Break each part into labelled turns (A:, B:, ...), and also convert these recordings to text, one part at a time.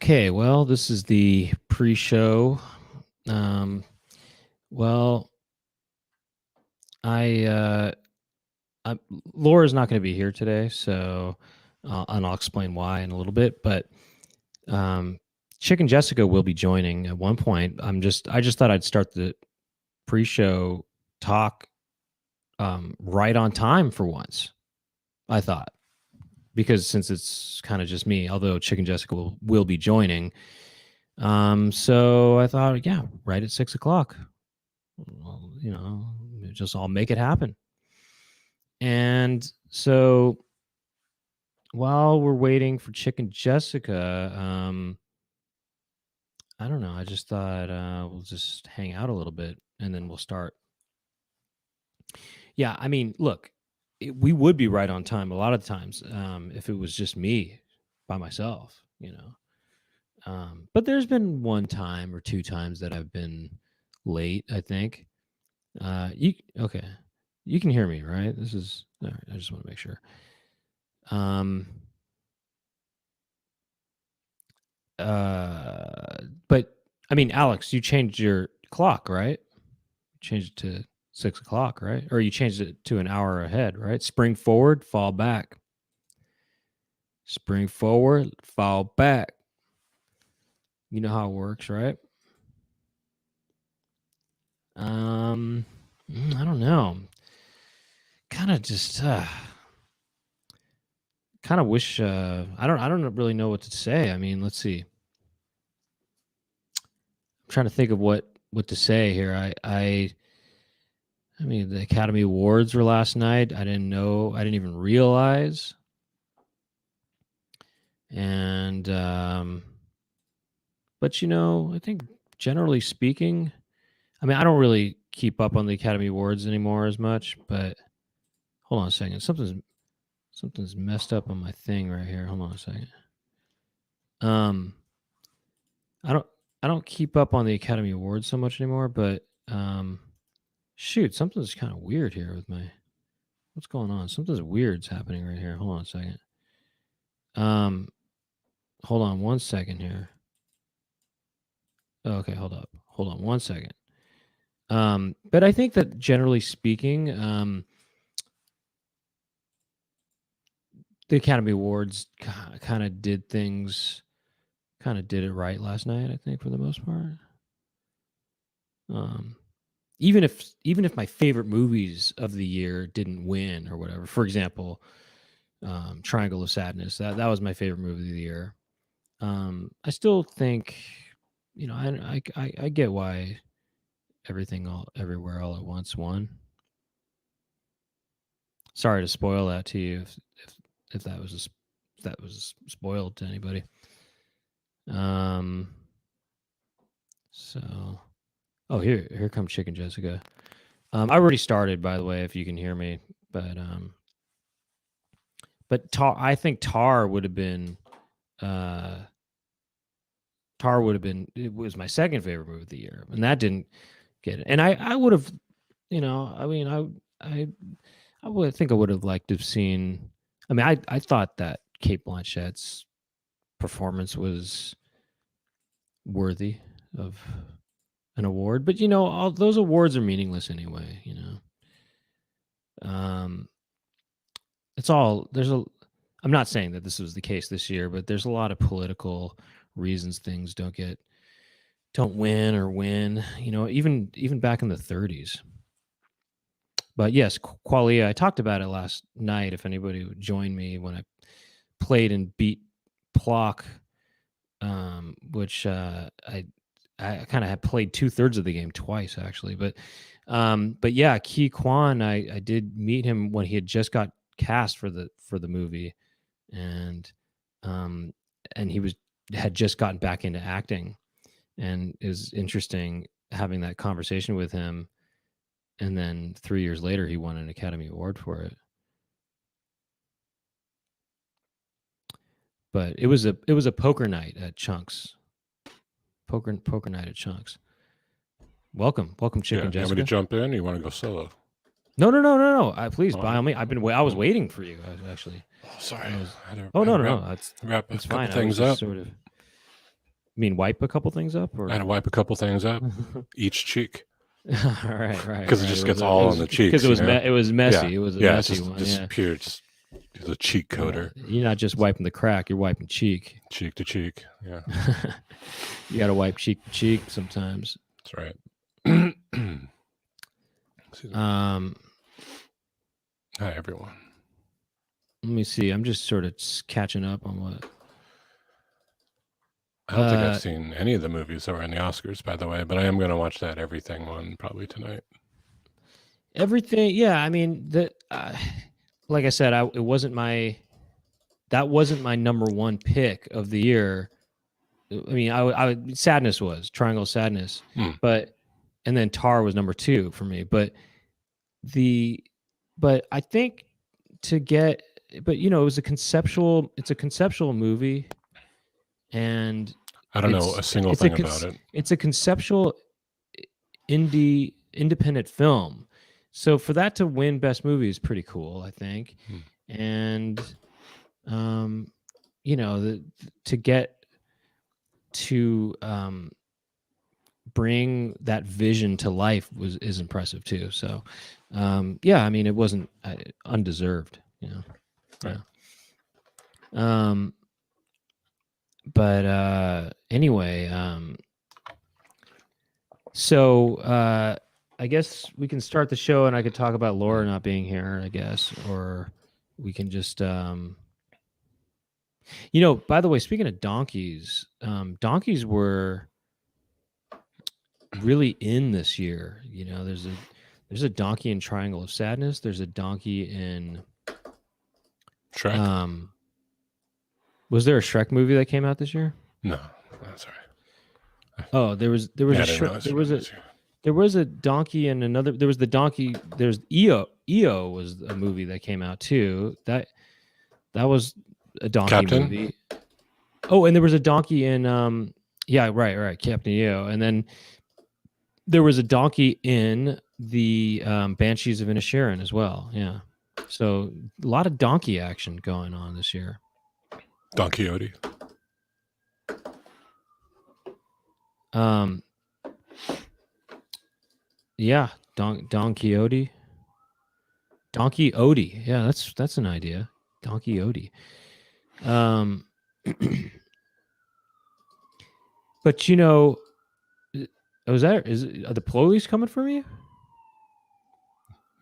A: Okay, well, this is the pre-show. Um, well, I, uh, Laura's not going to be here today, so and I'll explain why in a little bit. But um, Chicken Jessica will be joining at one point. I just thought I'd start the pre-show talk right on time for once. I thought because since it's kind of just me, although Chicken Jessica will be joining. So I thought, yeah, right at 6 o'clock. Well, just all make it happen. And so while we're waiting for Chicken Jessica, I don't know. I just thought we'll just hang out a little bit and then we'll start. Yeah, I mean, look, we would be right on time a lot of times if it was just me by myself, but there's been one time or two times that I've been late, I think. Okay. You can hear me, right? This is all right, I just want to make sure. But I mean, Alex, you changed your clock, right? Changed it to 6 o'clock, right? Or you changed it to an hour ahead, right? Spring forward, fall back. Spring forward, fall back. You know how it works, right? I don't know. Kind of just kind of wish I don't really know what to say. I mean, let's see. I'm trying to think of what to say here. I mean, the Academy Awards were last night. I didn't even realize. And but I think generally speaking, I mean, I don't really keep up on the Academy Awards anymore as much, but hold on a second. Something's messed up on my thing right here. Hold on a second. I don't keep up on the Academy Awards so much anymore, but shoot, something's kind of weird here with my what's going on? Something's weird's happening right here. Hold on a second. Hold on one second here. Okay, hold up. Hold on one second. But I think that generally speaking, the Academy Awards kind of did it right last night, I think, for the most part. Even if my favorite movies of the year didn't win or whatever, for example, Triangle of Sadness, that was my favorite movie of the year. I still think, I get why Everything All Everywhere All at Once won. Sorry to spoil that to you if that was spoiled to anybody. So, oh, here comes Chicken Jessica. I already started, by the way, if you can hear me, but I think Tar would have been it was my second favorite movie of the year, and that didn't get it. And I would have, I mean, I would think I would have liked to have seen. I mean, I thought that Cate Blanchett's performance was worthy of an award, but all those awards are meaningless anyway. It's all I'm not saying that this was the case this year, but there's a lot of political reasons things don't win or win. Even back in the 30s. But yes, Qualia, I talked about it last night. If anybody would join me when I played and beat Plock, which I kind of had played 2/3 of the game twice actually. But yeah, Ki Kwan, I did meet him when he had just got cast for the movie, and he had just gotten back into acting, and it was interesting having that conversation with him. And then 3 years later, he won an Academy Award for it. But it was a poker night at Chunks. Poker night at Chunks. Welcome, Chicken Jessica.
B: You want me to jump in? Or you want to go solo?
A: No. Please, by all means. I was waiting for you, actually.
B: Oh, sorry.
A: No. It's fine.
B: Things up.
A: Sort of. You mean wipe a couple things up, or
B: I had to wipe a couple things up, each cheek,
A: right,
B: because it just gets all on the cheeks.
A: Because it was
B: it
A: was messy.
B: Yeah.
A: It was a
B: Yeah,
A: messy
B: it's
A: one.
B: just
A: Yeah,
B: pure, just a cheek coater,
A: you're not just wiping the crack; you're wiping cheek.
B: cheek to cheek. Yeah,
A: You got to wipe cheek to cheek sometimes.
B: that's right.
A: Um,
B: Hi everyone.
A: let me see. I'm just sort of catching up on what.
B: I don't think I've seen any of the movies that were in the Oscars, by the way, but I am going to watch that Everything one probably tonight.
A: Everything, yeah. I mean, like I said, that wasn't my number one pick of the year. I mean, Sadness was Triangle of Sadness, but and then Tar was number 2 for me. But I think but it was it's a conceptual movie, and
B: I don't know a single thing about it.
A: It's a conceptual independent film. So for that to win Best Movie is pretty cool, I think. And to get to bring that vision to life is impressive too. So I mean, it wasn't undeserved,
B: Right.
A: But anyway, so I guess we can start the show, and I could talk about Laura not being here, I guess, or we can just by the way, speaking of donkeys, donkeys were really in this year. There's a donkey in Triangle of Sadness. There's a donkey in
B: Shrek.
A: Was there a Shrek movie that came out this year?
B: No, that's all right.
A: Oh, there was a donkey in another. There was the donkey. There's EO. EO was a movie that came out too. That was a donkey movie. Oh, and there was a donkey in right, Captain EO, and then there was a donkey in the Banshees of Inisherin as well. Yeah, so a lot of donkey action going on this year.
B: Don Quixote.
A: Yeah, Don Quixote. Donkey Odie. Yeah, that's an idea. Donkey Odie. But are the police coming for me?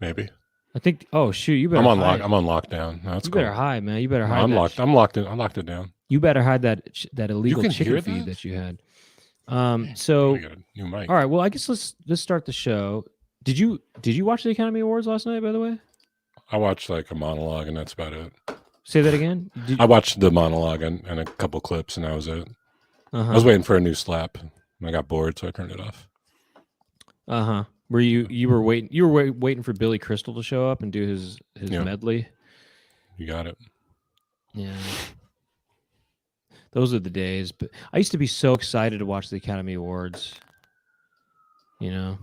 B: Maybe.
A: I think. Oh shoot! You better.
B: I'm on lockdown. No,
A: you better hide, man. You better hide.
B: I'm locked. I'm locked in. I locked it down.
A: You better hide that illegal chicken feed that you had. So
B: got a new mic.
A: All right. Well, I guess let's start the show. Did you watch the Academy Awards last night? By the way,
B: I watched like a monologue, and that's about it.
A: Say that again.
B: I watched the monologue and a couple clips, and that was it.
A: Uh-huh.
B: I was waiting for a new slap. And I got bored, so I turned it off.
A: Were you were waiting? You were waiting for Billy Crystal to show up and do his medley.
B: You got it.
A: Yeah. Those are the days. But I used to be so excited to watch the Academy Awards.
B: Sure.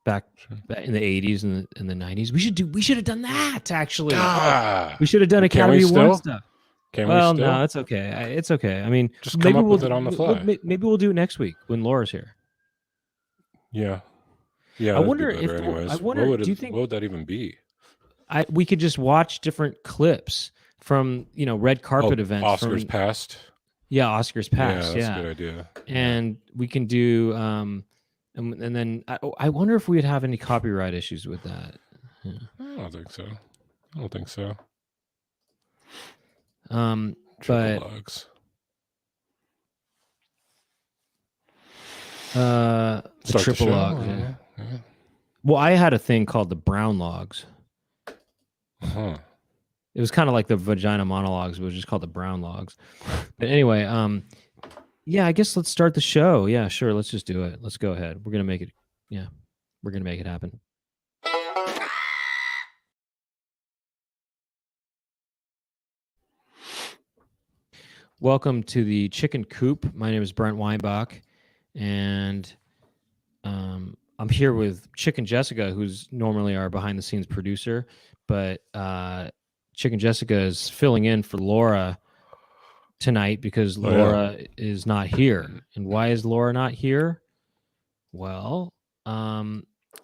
A: Back in the 80s and the 90s. We should have done that actually.
B: Ah,
A: we should have done Academy Awards stuff.
B: No,
A: it's okay. It's okay. I mean,
B: just come up with it on the fly.
A: Maybe we'll do it next week when Laura's here.
B: Yeah.
A: I wonder if
B: what would that even be?
A: We could just watch different clips from red carpet events.
B: Oscars past.
A: Yeah, Oscars past.
B: Yeah, that's a good idea.
A: And we can do and then I wonder if we'd have any copyright issues with that. Yeah.
B: I don't think so.
A: But
B: logs.
A: The triple log. Yeah. Well, I had a thing called the brown logs.
B: Uh-huh.
A: It was kind of like the vagina monologues, but it was just called the brown logs. But anyway, I guess let's start the show. Yeah, sure. Let's just do it. Let's go ahead. We're going to make it. Yeah, we're going to make it happen. Welcome to the Chicken Coop. My name is Brent Weinbach, and I'm here with Chicken Jessica, who's normally our behind-the-scenes producer, but Chicken Jessica is filling in for Laura tonight because
B: Oh, yeah.
A: Laura is not here. And why is Laura not here? Well,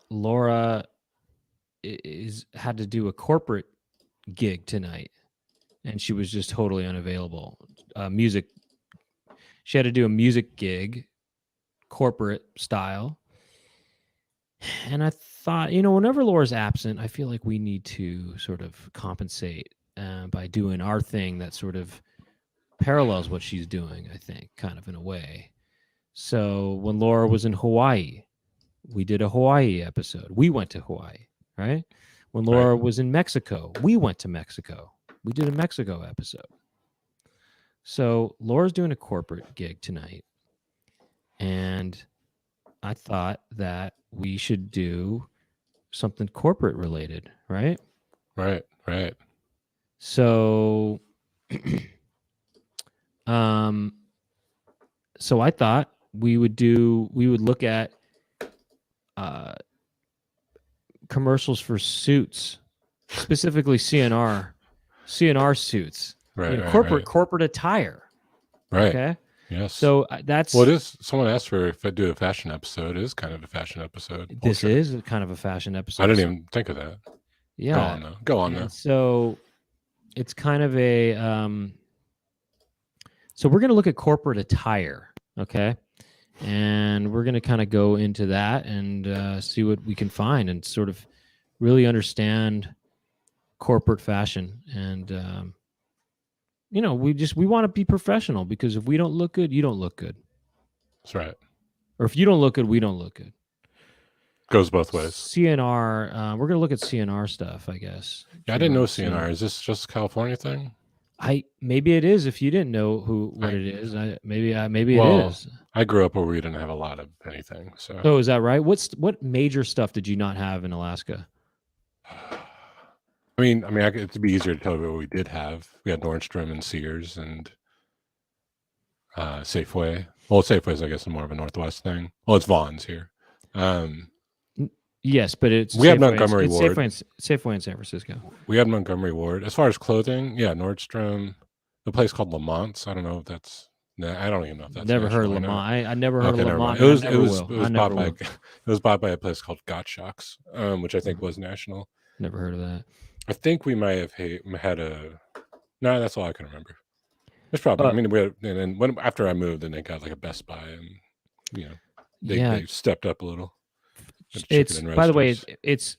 A: Laura had to do a corporate gig tonight, and she was just totally unavailable. Music. She had to do a music gig, corporate style. And I thought, whenever Laura's absent, I feel like we need to sort of compensate by doing our thing that sort of parallels what she's doing, I think, kind of in a way. So when Laura was in Hawaii, we did a Hawaii episode. We went to Hawaii, right? When Laura was in Mexico, we went to Mexico. We did a Mexico episode. So Laura's doing a corporate gig tonight. And I thought that we should do something corporate related, right?
B: Right.
A: So so I thought we would look at commercials for suits, specifically CNR suits,
B: Right.
A: corporate attire.
B: Right.
A: Okay.
B: Yes.
A: So that's
B: well, it is. Someone asked for if I do a fashion episode. It is kind of a fashion episode.
A: This is kind of a fashion episode.
B: I didn't even think of that.
A: Yeah.
B: Go on though.
A: So it's kind of a so we're going to look at corporate attire, okay? And we're going to kind of go into that and see what we can find and sort of really understand corporate fashion. And we want to be professional, because if we don't look good, you don't look good.
B: That's right.
A: Or if you don't look good, we don't look good.
B: Goes both ways.
A: CNR, we're going to look at CNR stuff, I guess.
B: Yeah, I didn't know CNR. Is this just a California thing?
A: Maybe it is. If you didn't know what it is, maybe it is.
B: I grew up where we didn't have a lot of anything. So.
A: Oh, is that right? What major stuff did you not have in Alaska?
B: I mean, it'd be easier to tell you what we did have. We had Nordstrom and Sears and Safeway. Well, Safeway's, I guess, more of a Northwest thing. Well, it's Vaughn's here.
A: Yes, but it's
B: we have Montgomery Ward.
A: Safeway in San Francisco.
B: We had Montgomery Ward. As far as clothing, yeah, Nordstrom. The place called Lamont's. I don't know if that's. I don't even know if that's.
A: Never heard of Lamont. I never heard of Lamont.
B: It was bought by a place called Gottschalk's, which I think was national.
A: Never heard of that.
B: I think we might have had a. No, that's all I can remember. It's probably. We had, and then after I moved, then they got like a Best Buy, and they stepped up a little.
A: It's, by the way, it's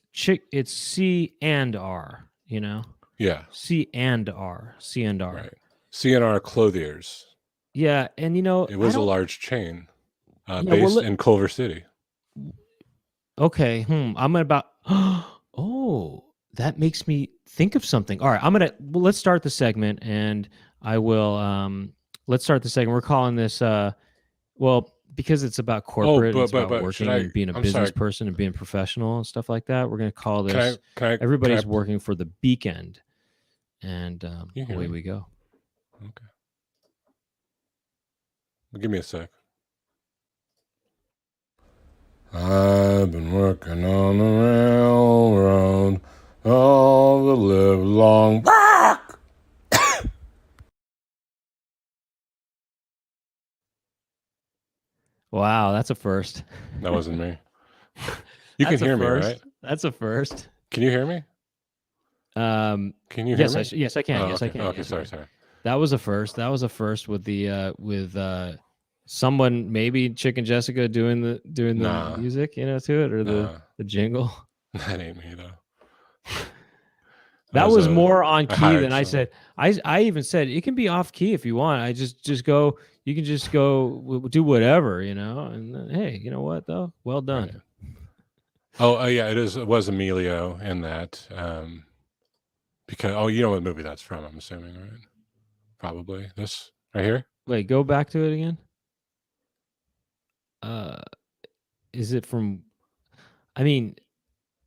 A: C and R.
B: Yeah.
A: C and R.
B: Right. C&R Clothiers.
A: Yeah, and
B: it was a large chain based in Culver City.
A: Okay. I'm about. Oh. That makes me think of something. All right, let's start the segment, and I will. Let's start the segment. We're calling this. Because it's about corporate, it's about working and being a business person and being professional and stuff like that. We're going to call this. Everybody's working for the Beakend, and away we go.
B: Okay. Give me a sec. I've been working on the railroad all the live long.
A: Wow, that's a first.
B: That wasn't me. You can hear me, right?
A: That's a first.
B: Can you hear me?
A: Can
B: you hear me?
A: Yes, I can.
B: Oh,
A: yes,
B: okay.
A: I can.
B: Okay,
A: yes,
B: sorry.
A: That was a first. That was a first with the someone, maybe Chicken Jessica doing the music, to it, or the jingle.
B: That ain't me though.
A: That was more on key than I said. I even said it can be off key if you want. I just go. You can just go do whatever, And then, hey, you know what though? Well done.
B: Right. Oh yeah, it is. It was Emilio in that. Because you know what movie that's from? I'm assuming, right? Probably this right here.
A: Wait, go back to it again. Is it from?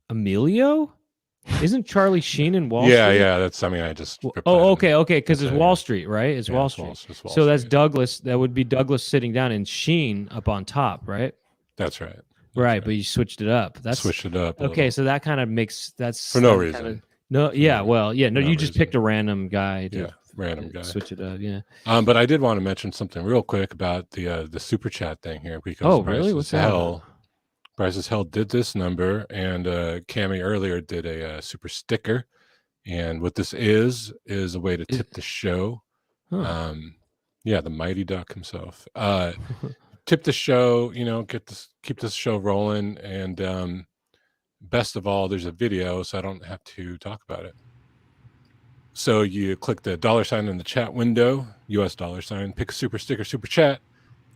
A: Emilio? Isn't Charlie Sheen in Wall Street?
B: Yeah. That's. I just.
A: Okay. Because it's Wall Street, right? It's Wall Street. So that's Douglas. That would be Douglas sitting down and Sheen up on top, right?
B: That's right.
A: Right, but you switched it up.
B: Switched it up.
A: Okay, so that kind of makes that's
B: for no reason.
A: You just picked a random guy to
B: random guy.
A: Switch it up, yeah.
B: But I did want to mention something real quick about the super chat thing here, because
A: really? What's that about?
B: Price as Hell did this number, and Cammy earlier did a super sticker. And what this is a way to tip the show.
A: Huh.
B: Yeah, the Mighty Duck himself. Tip the show, keep this show rolling, and best of all, there's a video, so I don't have to talk about it. So you click the $sign in the chat window, US $, pick a super sticker, super chat.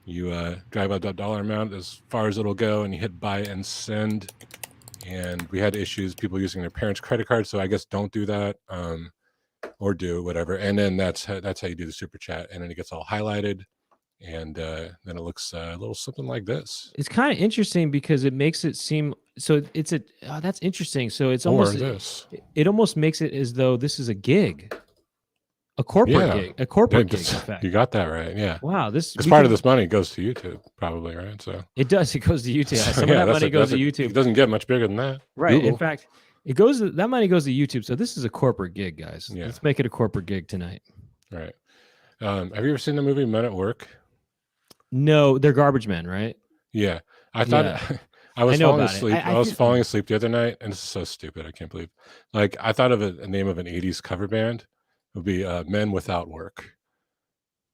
B: You drive out that dollar amount as far as it'll go, and you hit buy and send. And we had issues, people using their parents' credit card, so I guess don't do that, or do whatever. And then that's how you do the super chat, and then it gets all highlighted, and then it looks a little something like this.
A: It's kind of interesting because it makes it seem so. That's interesting. So it's almost
B: this.
A: It almost makes it as though this is a gig, a corporate gig, a corporate gig. In fact,
B: you got that right. Yeah.
A: Wow.
B: Because part of this money goes to YouTube, probably, right? So
A: it does. It goes to YouTube. Some of that money goes to YouTube.
B: It doesn't get much bigger than that.
A: Right.
B: Google.
A: In fact, that money goes to YouTube. So this is a corporate gig, guys. Yeah. Let's make it a corporate gig tonight.
B: Right. Have you ever seen the movie Men at Work?
A: No, they're garbage men, right?
B: Yeah. I thought I was falling asleep. I was falling asleep the other night, and this is so stupid. I can't believe. Like, I thought of a name of an 80s cover band. It would be Men Without Work.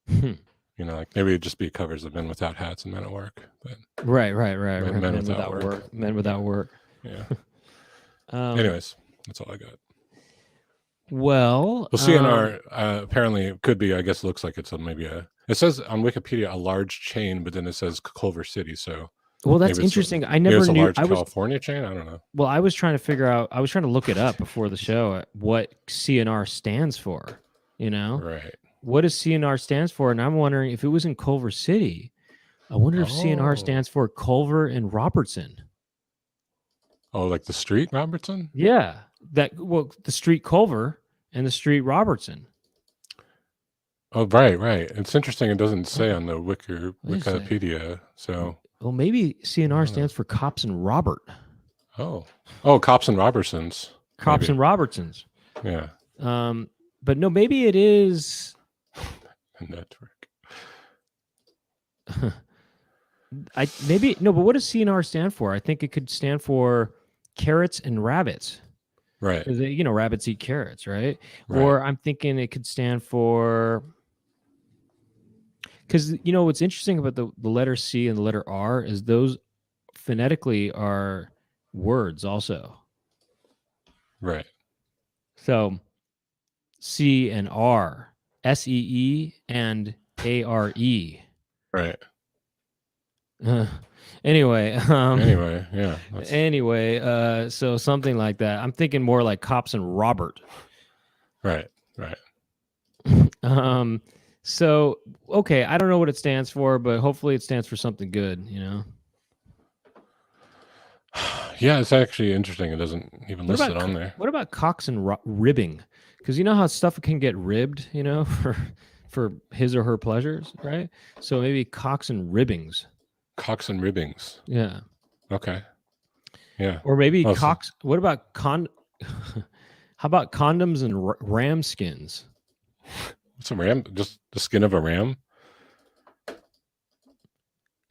B: Like maybe it'd just be covers of Men Without Hats and Men at Work. But
A: right. Men without work. Men without work.
B: Yeah. Anyways, that's all I got.
A: Well,
B: CNR apparently it could be. I guess it looks like it's it says on Wikipedia a large chain, but then it says Culver City. So
A: that's interesting. I never knew.
B: It's a large California chain. I don't know.
A: Well, I was trying to figure out. I was trying to look it up before the show. What CNR stands for?
B: Right.
A: What does CNR stands for? And I'm wondering if it was in Culver City. I wonder if CNR stands for Culver and Robertson.
B: Oh, like the street Robertson?
A: Yeah, the street Culver and the street Robertson.
B: Oh, right. It's interesting. It doesn't say on the Wikipedia. So,
A: well, maybe CNR stands for Cops and Robert.
B: Oh, Cops and Robertsons.
A: Cops and Robertsons.
B: Yeah.
A: But no, maybe it is
B: a network.
A: But what does CNR stand for? I think it could stand for carrots and rabbits.
B: Right.
A: Because rabbits eat carrots, right? Or I'm thinking it could stand for, because what's interesting about the letter C and the letter R is those phonetically are words also.
B: Right.
A: So C and R, SEE and ARE.
B: Right.
A: Anyway,
B: yeah.
A: Anyway, so something like that. I'm thinking more like Cops and Robert.
B: Right.
A: So okay, I don't know what it stands for, but hopefully it stands for something good,
B: Yeah, it's actually interesting. It doesn't even list it on there.
A: What about cocks and ribbing? Because you know how stuff can get ribbed, for his or her pleasures, right? So maybe cocks and ribbings.
B: Cocks and ribbings.
A: Yeah.
B: Okay. Yeah.
A: Or maybe cocks. What about how about condoms and ram skins?
B: What's a ram? Just the skin of a ram?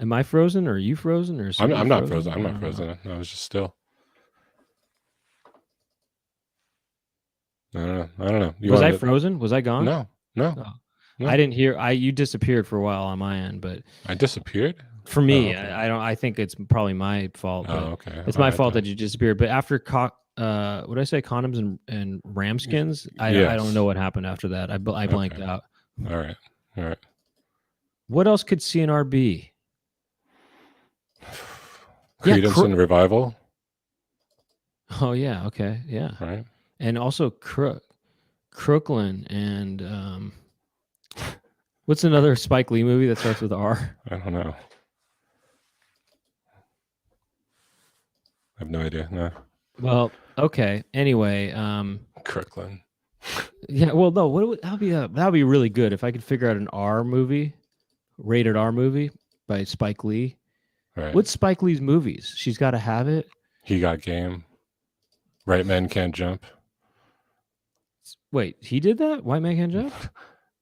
A: Am I frozen or are you frozen? Or
B: I'm not frozen. I'm not frozen. I was just still. I don't know.
A: Was I frozen? Was I gone?
B: No.
A: Oh. I didn't hear. You disappeared for a while on my end, but
B: I disappeared.
A: For me, okay. I think it's probably my fault.
B: Oh, okay.
A: It's my fault that you disappeared. But after what did I say? Condoms and ram skins. I don't know what happened after that. I blanked out.
B: All right.
A: What else could CNR be?
B: Credence and Revival.
A: Oh yeah. Okay. Yeah.
B: Right.
A: And also Crooklyn and what's another Spike Lee movie that starts with R?
B: I don't know. I have no idea. No.
A: Well, okay. Anyway,
B: Crooklyn.
A: Yeah. Well, no. That'd be really good if I could figure out an R movie, rated R movie by Spike Lee.
B: Right.
A: What's Spike Lee's movies? She's Got to Have It.
B: He Got Game. Right Men Can't Jump.
A: Wait, he did that? White Man Can't Jump?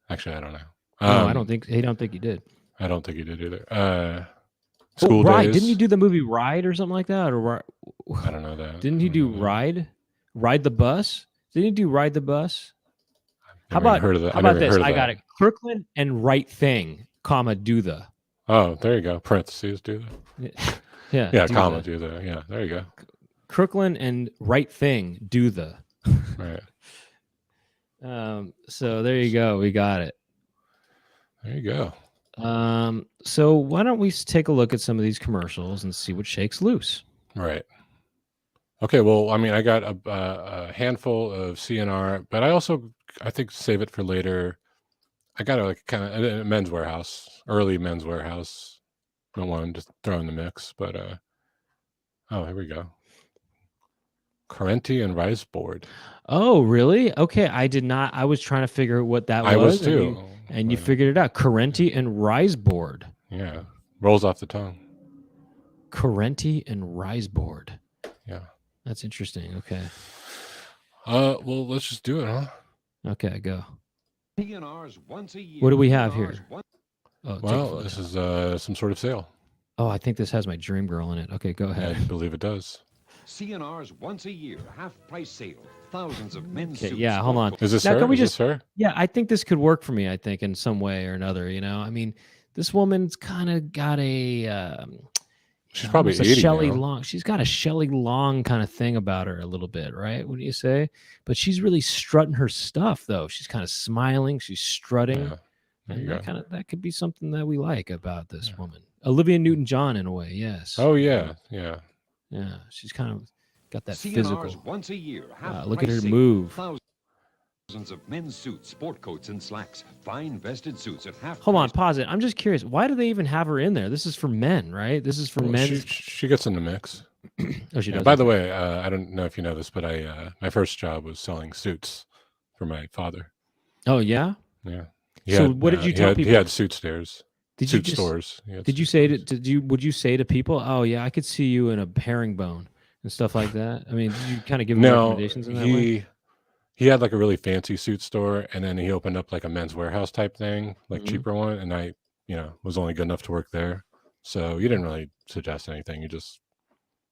B: Actually, I don't know.
A: No, I don't think he did.
B: I don't think he did either.
A: Oh,
B: School
A: Ride. Didn't he
B: Days.
A: do the movie Ride or something like that? Or
B: I don't know that.
A: didn't
B: I
A: he
B: don't
A: do
B: know that.
A: Ride? Ride the Bus? Didn't he do Ride the Bus? How
B: Never even
A: about
B: heard of that.
A: how
B: I
A: about
B: never
A: this?
B: heard of
A: I
B: that.
A: got it. Kirkland and Right Thing, comma, do the.
B: Oh, there you go. Parentheses, do that.
A: Yeah.
B: Yeah,
A: do
B: comma,
A: the.
B: do that. Yeah, there you go.
A: Kirkland and Right Thing, do the.
B: Right.
A: So there you go. We got it.
B: There you go.
A: So why don't we take a look at some of these commercials and see what shakes loose?
B: Right. Okay. Well, I mean, I got a handful of CNR, but I think save it for later. I got a kind of a Men's Warehouse, early Men's Warehouse. Don't want to just throw in the mix, but oh, here we go. Carenti and Rice Board.
A: Oh, really? Okay, I did not. I was trying to figure out what that was.
B: I was too.
A: And you figured it out. Carenti and Rise Board.
B: Yeah, rolls off the tongue.
A: Carenti and Rise Board.
B: Yeah,
A: that's interesting. Okay.
B: Well, let's just do it, huh?
A: Okay, go.
C: Once a year.
A: What do we have here?
B: Oh, well, this is some sort of sale.
A: Oh, I think this has my dream girl in it. Okay, go ahead.
B: I believe it does.
C: CNR's once a year half-price sale. Thousands of men's suits.
A: Yeah, hold on.
B: Is this
A: now,
B: her?
A: Can we
B: Is
A: just,
B: this her?
A: Yeah, I think this could work for me, I think, in some way or another. You know, I mean, this woman's kind of got a...
B: she's probably 80
A: Shelley
B: now.
A: Long. She's got a Shelley Long kind of thing about her a little bit, right? What do you say? But she's really strutting her stuff, though. She's kind of smiling. She's strutting.
B: Yeah.
A: And that could be something that we like about this woman. Olivia Newton-John, in a way, yes.
B: Oh, yeah, yeah.
A: Yeah, she's kind of got that
C: CNR's
A: physical.
C: Once a year,
A: Look at her move.
C: Thousands of men's suits, sport coats, and slacks. Fine vested suits at half.
A: Hold on, pause it. I'm just curious. Why do they even have her in there? This is for men, right? This is for men.
B: She gets in the mix.
A: Oh, she does.
B: By the way, I don't know if you know this, but my first job was selling suits for my father.
A: Oh, yeah?
B: Yeah.
A: What did you tell people?
B: He had suit stores. Stores.
A: Would you say to people, "Oh yeah, I could see you in a herringbone" and stuff like that? I mean, did you kind of give them recommendations in that way?
B: He had like a really fancy suit store, and then he opened up like a Men's Warehouse type thing, like cheaper one, and I, was only good enough to work there. So you didn't really suggest anything. You just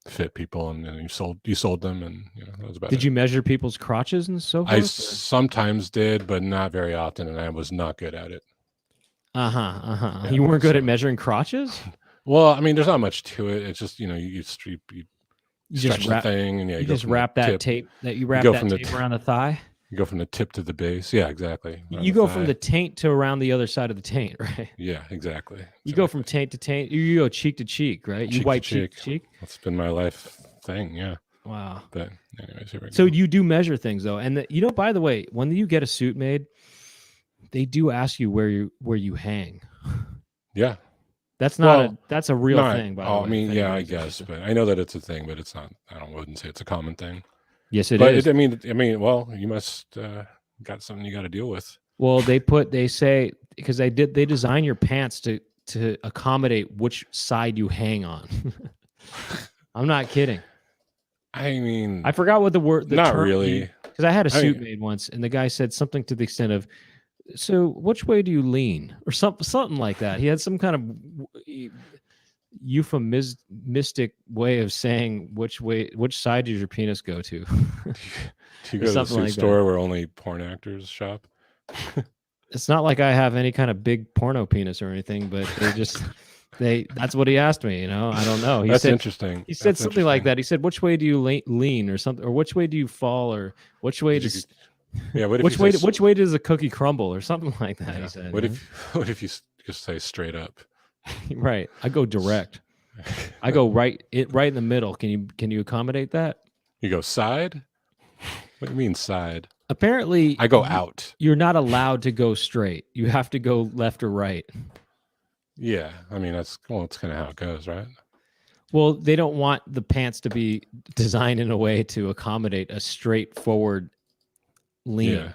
B: fit people, and then you sold them, and that was about it.
A: Did you measure people's crotches and so forth?
B: I sometimes did, but not very often, and I was not good at it.
A: Yeah, you weren't good at measuring crotches?
B: Well, I mean, there's not much to it. It's just you stretch the thing, and
A: you just wrap that tape around the thigh.
B: You go from the tip to the base. Yeah, exactly.
A: You go from the taint to around the other side of the taint, right?
B: Yeah, exactly.
A: You go from taint to taint. You go cheek to cheek, right? You wipe cheek to cheek.
B: That's been my life thing. Yeah.
A: Wow.
B: But anyways, here we go.
A: So you do measure things though, and by the way, when you get a suit made, they do ask you where you hang.
B: Yeah.
A: That's that's a real thing. By the way,
B: I mean, yeah, I guess, but I know that it's a thing, but it's not. Wouldn't say it's a common thing.
A: Yes, it is.
B: I mean, well, you must got something you got to deal with.
A: Well, they say because they design your pants to accommodate which side you hang on. I'm not kidding.
B: I mean,
A: I forgot what the
B: not really,
A: because I had a suit made once, and the guy said something to the extent of, "So, which way do you lean?" or something like that. He had some kind of euphemistic way of saying which side does your penis go to.
B: Do you go to the suit store where only porn actors shop?
A: It's not like I have any kind of big porno penis or anything, but that's what he asked me. I don't know.
B: That's interesting.
A: He said something like that. He said, "Which way do you lean?" or something, or "Which way do you fall?" or "Which way does which way does a cookie crumble?" or something like that. Yeah. He said.
B: What if you just say straight up?
A: Right. I go direct. I go right in the middle. Can you accommodate that?
B: You go side? What do you mean side?
A: Apparently,
B: I go out.
A: You're not allowed to go straight. You have to go left or right.
B: Yeah, I mean that's kind of how it goes, right?
A: Well, they don't want the pants to be designed in a way to accommodate a straightforward lean.
B: Yeah,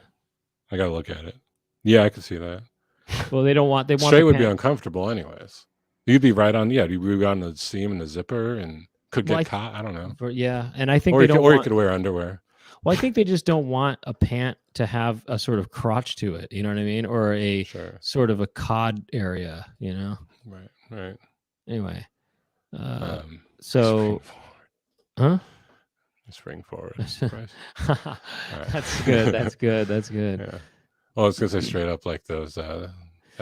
B: I gotta look at it. Yeah, I can see that.
A: Well, they want
B: straight would be uncomfortable, anyways. You'd be right on. Yeah, you'd be on the seam and the zipper, and could get caught. I don't know.
A: Yeah, and I think
B: or you could wear underwear.
A: Well, I think they just don't want a pant to have a sort of crotch to it. You know what I mean? Or a
B: Sure.
A: sort of a cod area. You know.
B: Right. Right.
A: Anyway,
B: Spring
A: so,
B: forward.
A: huh?
B: Spring forward. Surprise.
A: That's good. That's good. That's good.
B: Yeah. Well, I was gonna say straight up like those that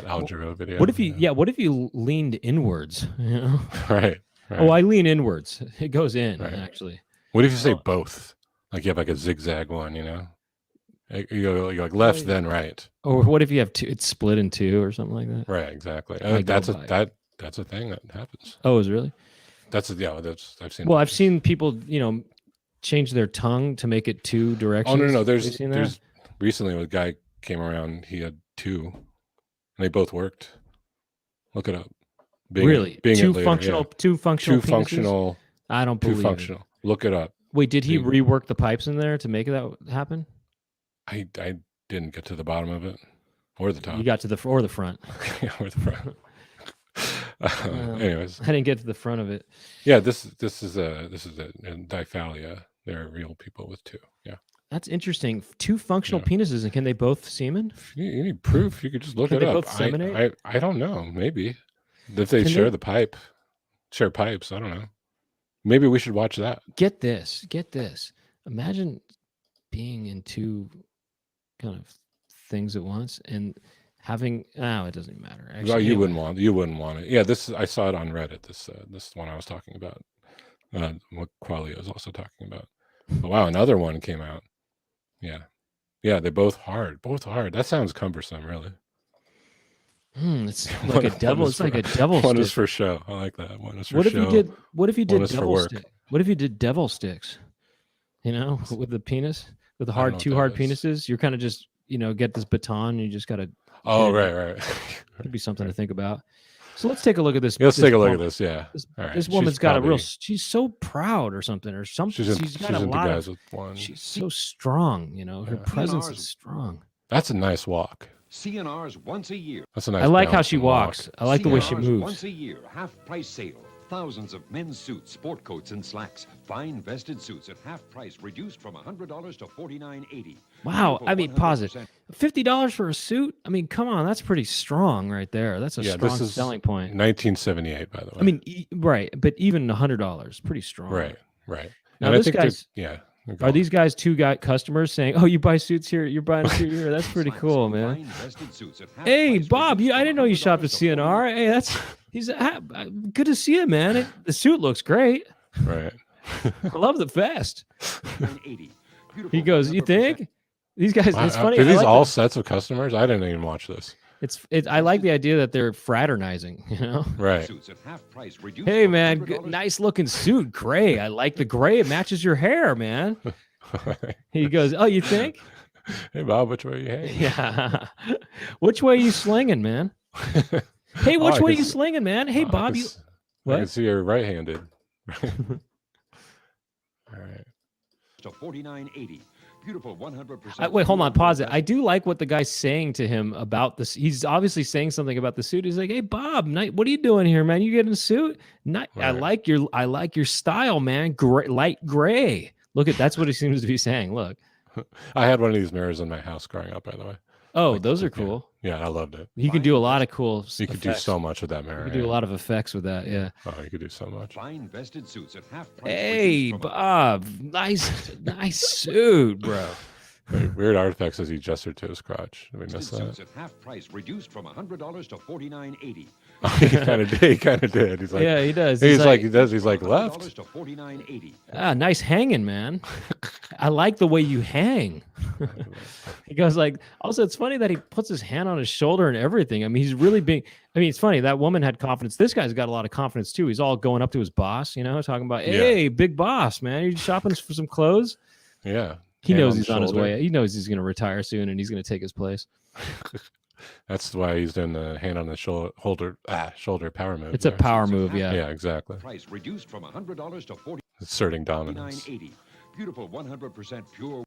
B: Al Jarreau video.
A: What if you? Yeah. What if you leaned inwards? You know.
B: Right. Right.
A: Oh, I lean inwards. It goes in
B: Right.
A: actually.
B: What if you say both? Like you have like a zigzag one, you know? You go like left, then right.
A: Or what if you have two? It's split in two or something like that.
B: Right. Exactly.
A: I go
B: That's
A: by.
B: that's a thing that happens.
A: Oh, is it really?
B: That's I've seen.
A: Well, I've
B: pictures.
A: seen people, change their tongue to make it two
B: Oh
A: directions.
B: no,
A: Have you seen that?
B: there's recently a guy came around. He had two, and they both worked. Look it up.
A: Really? Two
B: later,
A: functional,
B: yeah.
A: two functional,
B: Two
A: penises?
B: functional.
A: I don't
B: Two
A: believe
B: functional. Look it up.
A: Wait, did he
B: Being-
A: rework the pipes in there to make that happen?
B: I didn't get to the bottom of it or the top.
A: You got to the or the front.
B: Yeah, or the front. Anyways,
A: I didn't get to the front of it.
B: yeah, this is a diphalia. They're real people with two. Yeah,
A: That's interesting. Two functional penises, and can they both semen?
B: if you need proof, you could just look
A: Can
B: it
A: they
B: up.
A: both seminate?
B: I don't know. Maybe if they
A: Can
B: share
A: they-
B: the pipe, share pipes. I don't know. Maybe we should watch that.
A: Get this. Imagine being in two kind of things at once and having. Oh, it doesn't even matter. Actually,
B: Well, you
A: anyway.
B: wouldn't want it. Yeah, I saw it on Reddit. This one I was talking about. What Qualia is also talking about. But wow, another one came out. Yeah, they both hard. That sounds cumbersome, really.
A: It's like a devil. It's like a devil
B: One
A: stick.
B: is for show. I like that. One is for
A: What if
B: show.
A: you did? What if you did
B: is for
A: devil
B: work.
A: stick? What if you did devil sticks? With the penis, with the
B: I don't know
A: two
B: what
A: hard
B: that is.
A: penises. You're kind of just get this baton. And you just gotta.
B: Oh,
A: Yeah.
B: right.
A: Could be something to think about. So let's take a look at this.
B: Let's take a look at
A: woman.
B: this. Yeah. All right.
A: This woman's
B: She's
A: got a real.
B: probably-
A: She's so proud or something or something.
B: She's
A: got a
B: into
A: lot
B: guys
A: of.
B: with one.
A: She's so strong. Her
B: Yeah.
A: presence is strong.
B: That's a nice walk.
C: CNR's once a year.
B: That's a nice.
A: I like how
B: balance
A: she
B: and walk.
A: walks. I like the way she
C: CNR's
A: moves.
C: Once a year, half price sale. Thousands of men's suits, sport coats, and slacks. Fine vested suits at half price, reduced from $100 to $49.80.
A: Wow.
C: Beautiful
A: I mean, pause it.
C: 100%
A: $50 for a suit? I mean, come on. That's pretty strong right there. That's a
B: Yeah,
A: strong
B: this is
A: selling point.
B: 1978, by the way.
A: I mean, right. But even $100, pretty strong.
B: right.
A: Now,
B: And I
A: this
B: think
A: guy's.
B: yeah.
A: Are these guys two customers saying, "Oh, you buy suits here, you're buying a suit here"? That's pretty
C: slacks
A: cool,
C: and
A: man.
C: fine vested suits at half
A: Hey,
C: price,
A: Bob,
C: reduced
A: I
C: from
A: didn't know you shopped at
C: $100 to
A: CNR. Hey, he's good to see you, man. The suit looks great.
B: Right.
A: I love the vest.
C: $49.80. Beautiful
A: He goes, "You
C: 100%
A: think?" These guys. It's funny.
B: Are
A: I
B: these
A: like
B: all sets of customers? I didn't even watch this.
A: I like the idea that they're fraternizing.
B: Right.
C: Suits at half price, reduced
A: Hey,
C: from
A: man,
C: $100
A: nice looking suit, gray. I like the gray. It matches your hair, man. He goes, "Oh, you think?"
B: Hey, Bob, which way are you heading?
A: Yeah. Which way you slinging, man? Hey, which
B: I
A: way
B: can
A: you
B: s-
A: slinging, man? Hey,
B: I
A: Bob,
B: can
A: you.
B: s- I
A: What?
B: can see you're right-handed. All right.
C: to $49.80. Beautiful 100%.
A: Wait, hold on,
C: pure
A: pause it.
C: wool
A: I do like what the guy's saying to him about this. He's obviously saying something about the suit. He's like, "Hey, Bob, what are you doing here, man? You getting a suit? I
B: Right.
A: like your style, man. Gray, light gray. Look that's what he seems to be saying. Look.
B: I had one of these mirrors in my house growing up, by the way.
A: Oh,
B: Like-
A: those are
B: yeah.
A: cool.
B: Yeah, I loved it.
A: You can do a lot of cool.
B: You could do so much with that mirror.
A: You can do a
B: yeah.
A: lot of effects with that. Yeah.
B: Oh, you could do so much.
C: Fine vested suits at half price.
A: Hey,
C: reduced from
A: Bob, nice suit, bro.
B: Weird artifacts as he gestured to his crotch. Did we miss
C: vested
B: that?
C: suits at half price, reduced from $100 to $49.80.
B: He kind of did. He kind of did. He's like,
A: Yeah, he does.
B: He's like,
A: like,
B: He's like
C: $100
B: left.
C: to $49.80.
A: nice hanging, man. I like the way you hang. He goes like, also, it's funny that he puts his hand on his shoulder and everything. I mean, he's really being, it's funny. That woman had confidence. This guy's got a lot of confidence too. He's all going up to his boss, talking about, hey, big boss, man. Are you shopping for some clothes?
B: Yeah.
A: He
B: Hand
A: knows
B: on
A: he's
B: the
A: on his
B: shoulder.
A: way. He knows he's going to retire soon and he's going to take his place.
B: That's why he's doing the hand on the shoulder power move.
A: It's a
B: there.
A: power move, yeah.
B: Yeah, exactly.
C: Price reduced from $100 to
B: Asserting dominance.
C: $49.80. Beautiful 100% pure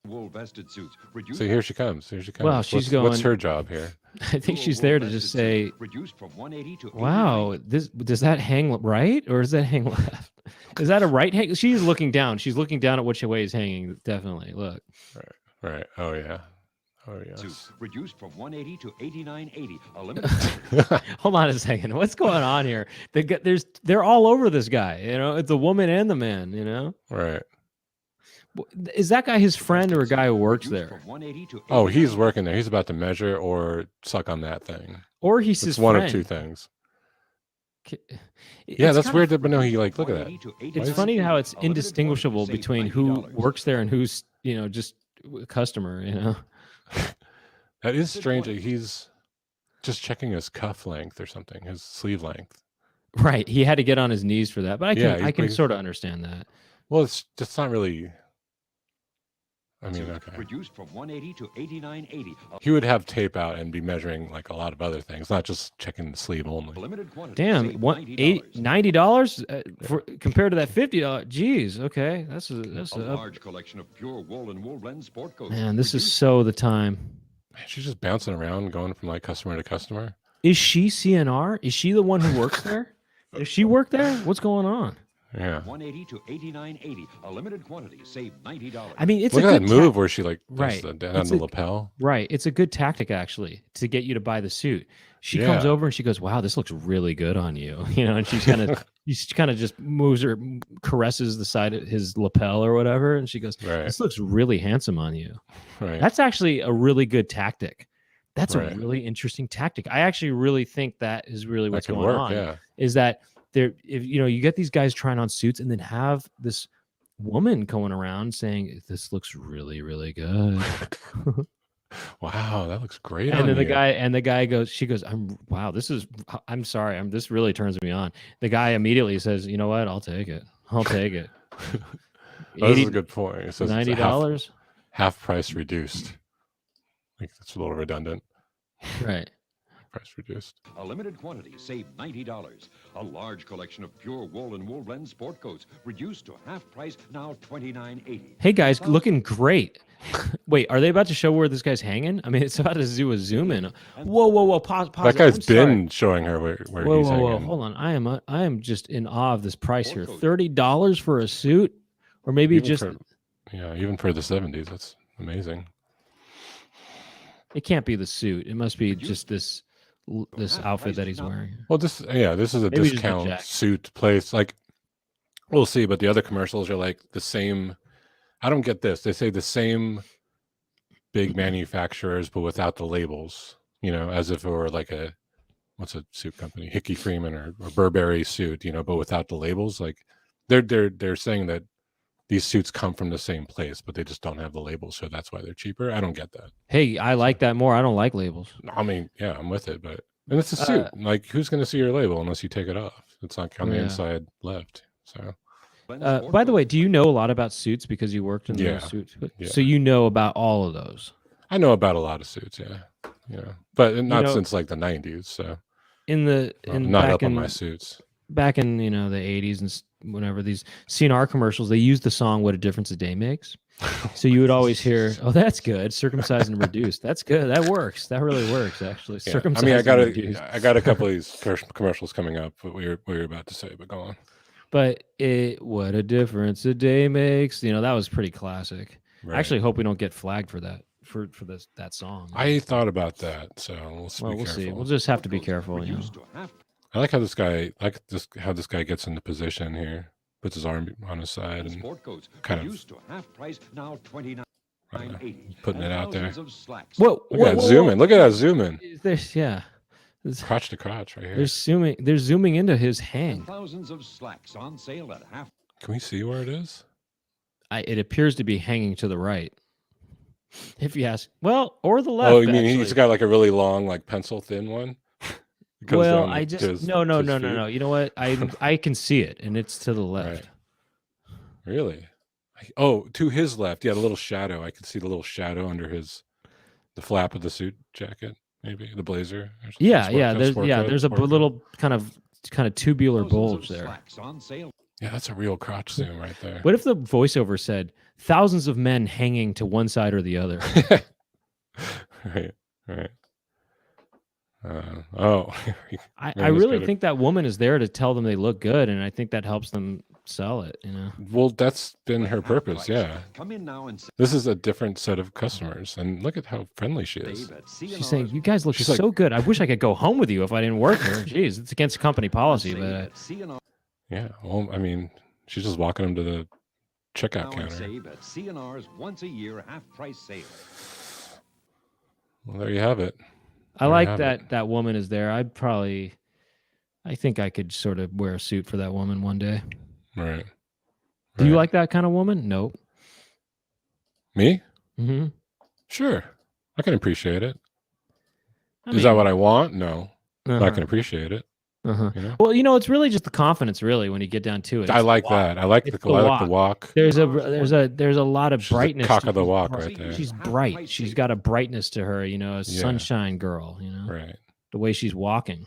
C: wool vested suits. Reduced
B: So here she comes. Here she comes.
A: Wow, she's
B: What's
A: going-
B: her job here?
A: I think she's there to just say,
C: reduced from 180 to
A: wow, does that hang right or does that hang left? Is that a right hang? She's looking down. She's looking down at which way is hanging. Definitely. Look.
B: Right. Oh yeah. Oh yes.
C: Suit reduced from 180 to 89.80. A limited
A: Hold on a second. What's going on here? They're all over this guy. You know, it's the woman and the man. You know,
B: Right.
A: is that guy his friend or a guy who works
C: reduced
A: there,
C: from 180 to
B: Oh, he's
C: 89.80.
B: working there. He's about to measure or suck on that thing.
A: or he's
B: It's
A: his
B: one
A: friend?
B: of two things.
A: Ki-
B: Yeah,
A: it's
B: that's
A: kind
B: weird.
A: of-
B: But no, he like look at that.
C: 180 to
A: It's
C: 89.80.
A: funny how it's
C: A limited
A: indistinguishable
C: quantity,
A: between
C: save
A: who
C: $90.
A: works there and who's just a customer. You know.
B: That is strange. He's just checking his cuff length or something, his sleeve length.
A: Right. He had to get on his knees for that, but
B: Yeah,
A: I can
B: he's-
A: sort of understand that.
B: Well, it's just not really. I mean, okay.
C: Reduced from 180 to 89.80.
B: He would have tape out and be measuring like a lot of other things, not just checking the sleeve
C: A
B: only.
C: limited quantity.
A: Damn,
C: save $90.
A: $90 for compared to that $50. Geez, okay, that's
C: A
A: a
C: large collection of pure wool and wool blend sport coats.
A: man. This is
C: reduced
A: so the time.
B: Man, she's just bouncing around, going from like customer to customer.
A: Is she CNR? Is she the one who works there? Does she work there? What's going on?
B: Yeah.
C: 180 to 89.80. A limited quantity. Save $90.
A: I mean, it's
B: Look
A: a
B: at that
A: good
B: move where she like does
A: Right.
B: the down
A: It's
B: the
A: a-
B: lapel.
A: right. It's a good tactic actually to get you to buy the suit. She comes
B: Yeah.
A: over and she goes, "Wow, this looks really good on you," you know, and she's kind of just moves her, caresses the side of his lapel or whatever, and she goes,
B: Right.
A: "This looks really handsome on you."
B: Right.
A: That's actually a really good tactic. That's
B: Right.
A: a really interesting tactic. I actually really think that is really
B: That
A: what's
B: could
A: going
B: work.
A: on.
B: Yeah.
A: Is that there? If you get these guys trying on suits and then have this woman going around saying, "This looks really, really good,"
B: Wow, that looks great.
A: and
B: on
A: then
B: you.
A: the guy goes, she goes, I'm sorry, this really turns me on. The guy immediately says, "You know what? I'll take it. I'll take it."
B: Oh, this is a good point. It says it's a
A: $90,
B: half price reduced. I think that's a little redundant.
A: right?
B: Price reduced.
C: A limited quantity. Save $90. A large collection of pure wool and wool blend sport coats. Reduced to half price. Now $29.80.
A: Hey guys, looking great. Wait, are they about to show where this guy's hanging? I mean, it's about to do a zoom in. Whoa! Pause.
B: That guy's
A: I'm sorry.
B: been showing her where he's hanging.
A: Hold on. I am just in awe of this price here. $30 for a suit, or maybe
B: Even
A: just
B: even for the 70s, that's amazing.
A: it can't be the suit. It must be just this outfit that he's wearing.
B: Well, this is a
A: Maybe just a
B: discount
A: jacket.
B: suit place. Like, we'll see, but the other commercials are like the same. I don't get this. They say the same big manufacturers, but without the labels. As if it were like what's a suit company, Hickey Freeman or Burberry suit. But without the labels. Like, they're saying that these suits come from the same place, but they just don't have the labels, so that's why they're cheaper. I don't get that.
A: Hey, I like that more. I don't like labels.
B: I mean, yeah, I'm with it, and it's a suit. Like, who's going to see your label unless you take it off? It's like on the
A: Yeah.
B: inside left. So,
A: By the way, do you know a lot about suits because you worked in
B: Yeah.
A: those suits?
B: Yeah.
A: So you know about all of those.
B: I know about a lot of suits, yeah, but not
A: know-
B: since like the 90s. So,
A: In the
B: I'm
A: in
B: not
A: back
B: up
A: in
B: on my suits.
A: back in the 80s and whenever these CNR commercials, they used the song "What a Difference a Day Makes." So you would always hear, "Oh, that's good. Circumcised and reduced. That's good. That works. That really works, actually."
B: Yeah.
A: Circumcised
B: I mean,
A: and
B: I got a couple of these commercials coming up. What we were about to say, but go on.
A: But what a difference a day makes. That was pretty classic.
B: Right.
A: I actually hope we don't get flagged for that for that song.
B: I thought about that, so we'll
A: we'll
B: careful.
A: see. We'll just have to be careful.
C: Reduced to half.
B: I like how this guy gets into position here, puts his arm on his side, and
C: Sport coats.
B: kind of-
C: Reduced to half price. Now $29.80.
B: putting it out there.
C: Thousands of slacks.
A: Whoa!
B: Look at that zoom in. Look at that zoom in.
A: There's
B: Crotch to crotch right here.
A: They're zooming into his hang.
C: Thousands of slacks on sale at half.
B: Can we see where it is?
A: It appears to be hanging to the right. If you ask, well, or the left.
B: Oh, you mean
A: actually.
B: he's got like a really long, like pencil thin one? It goes
A: Well,
B: down
A: I
B: to
A: just
B: his-
A: no.
B: to his feet?
A: You know what? I can see it, and it's to the left.
B: Right. Really? Oh, to his left. Yeah, the little shadow. I could see the little shadow under the flap of the suit jacket, maybe the blazer. or something.
A: Yeah,
B: Sport
A: yeah.
B: coat,
A: There's
B: sport coat,
A: there's a
B: sport coat.
A: little kind of tubular
C: Thousands
A: bulge
C: of
A: there.
C: slacks on sale.
B: Yeah, that's a real crotch zoom right there.
A: What if the voiceover said thousands of men hanging to one side or the other?
B: Right. Oh,
A: I
B: man, this
A: really
B: guy.
A: think that woman is there to tell them they look good, and I think that helps them sell it.
B: Well, that's been her
C: Half
B: purpose.
C: price.
B: Yeah.
C: Come in now and
B: This is a different set of customers, and look at how friendly she is.
C: save at
A: She's saying,
C: CNR's.
A: "You guys look
B: She's like-
A: so good. I wish I could go home with you if I didn't work here." Jeez, it's against company policy,
C: Save
A: but
C: at CNR
B: Yeah. Well, I mean, she's just walking them to the
C: now
B: checkout
C: and
B: counter.
C: save at CNR's once a year half price sale.
B: Well, there you have it.
A: I
B: There you
A: like
B: have
A: that
B: it.
A: that woman is there. I think I could sort of wear a suit for that woman one day.
B: Right.
A: Do you
B: Right.
A: like that kind of woman? Nope.
B: Me?
A: Mm-hmm.
B: Sure. I can appreciate it. Is that what I want? No. But I can appreciate it.
A: Uh-huh.
B: You know?
A: Well, it's really just the confidence, really, when you get down to it.
B: I
A: It's the
B: like
A: walk.
B: that. I like
A: It's
B: the
A: the
B: I like the walk.
A: There's a lot of
B: She's the
A: brightness.
B: cock
A: to-
B: of the
A: she's
B: walk
A: bright-
B: right there.
A: She's bright. She's got a brightness to her, a
B: Yeah.
A: sunshine girl,
B: Right.
A: the way she's walking.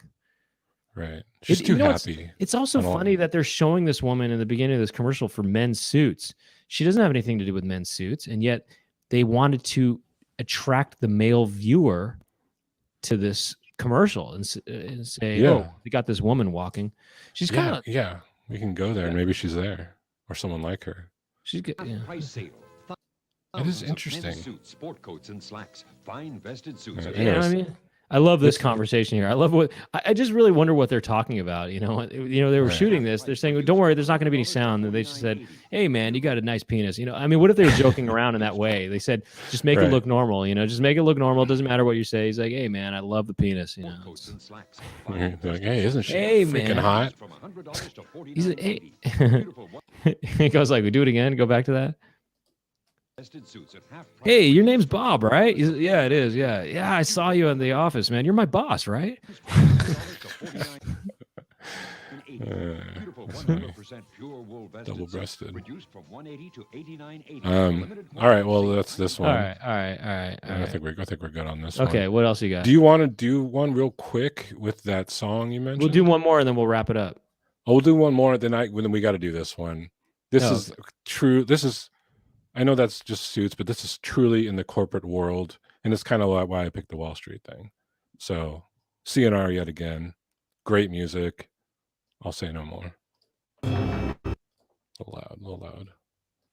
B: Right. She's
A: It-
B: too
A: you know what's-
B: happy.
A: It's also
B: I don't-
A: funny that they're showing this woman in the beginning of this commercial for men's suits. She doesn't have anything to do with men's suits, and yet they wanted to attract the male viewer to this commercial and say,
B: Yeah.
A: "Oh, we got this woman walking. She's kind of
B: Yeah. We can go there and maybe she's there. Or someone like her.
A: she's good."
C: Half
A: Yeah.
C: price sale.
B: That is
C: Thousands of
B: interesting.
C: men's suits, sport coats, and slacks. Fine vested suits.
B: Yeah.
C: at
A: You know what I
B: Yes.
A: mean? I love this
B: It's-
A: conversation here. I love what I just really wonder what they're talking about. They were
B: Right.
A: shooting this. They're saying, "Don't worry, there's not going to be any sound." And they just said, "Hey, man, you got a nice penis." I mean, what if they were joking around in that way? They said, "Just make it
B: Right.
A: look normal." Just make it look normal. It doesn't matter what you say. He's like, "Hey, man, I love the penis."
C: Sport coats and slacks.
B: They're like, hey, isn't she
A: Hey,
B: freaking
A: man.
B: hot?
C: From $100 to
A: He's like, "Hey."
C: $49.80. Beautiful
A: He goes like, "We do it again. Go back to that."
C: vested suits at half price.
A: Hey, your name's Bob, right? He's, yeah, it is. Yeah, yeah. I saw you in the office, man. You're my boss, right?
C: Beautiful 100% pure wool vested suit,
B: Double-breasted.
C: reduced from $180 to $89.80.
B: All right, well, that's this
A: All
B: one.
A: right.
B: I think we're good on this
A: Okay,
B: one.
A: what else you got?
B: Do you want to do one real quick with that song you mentioned?
A: We'll do one more and then we'll wrap it up.
B: Oh, we'll do one more. Then we got to do this one. This
A: Oh,
B: is true. I know that's just suits, but this is truly in the corporate world, and it's kind of why I picked the Wall Street thing. So CNR yet again, great music. I'll say no more. A little loud.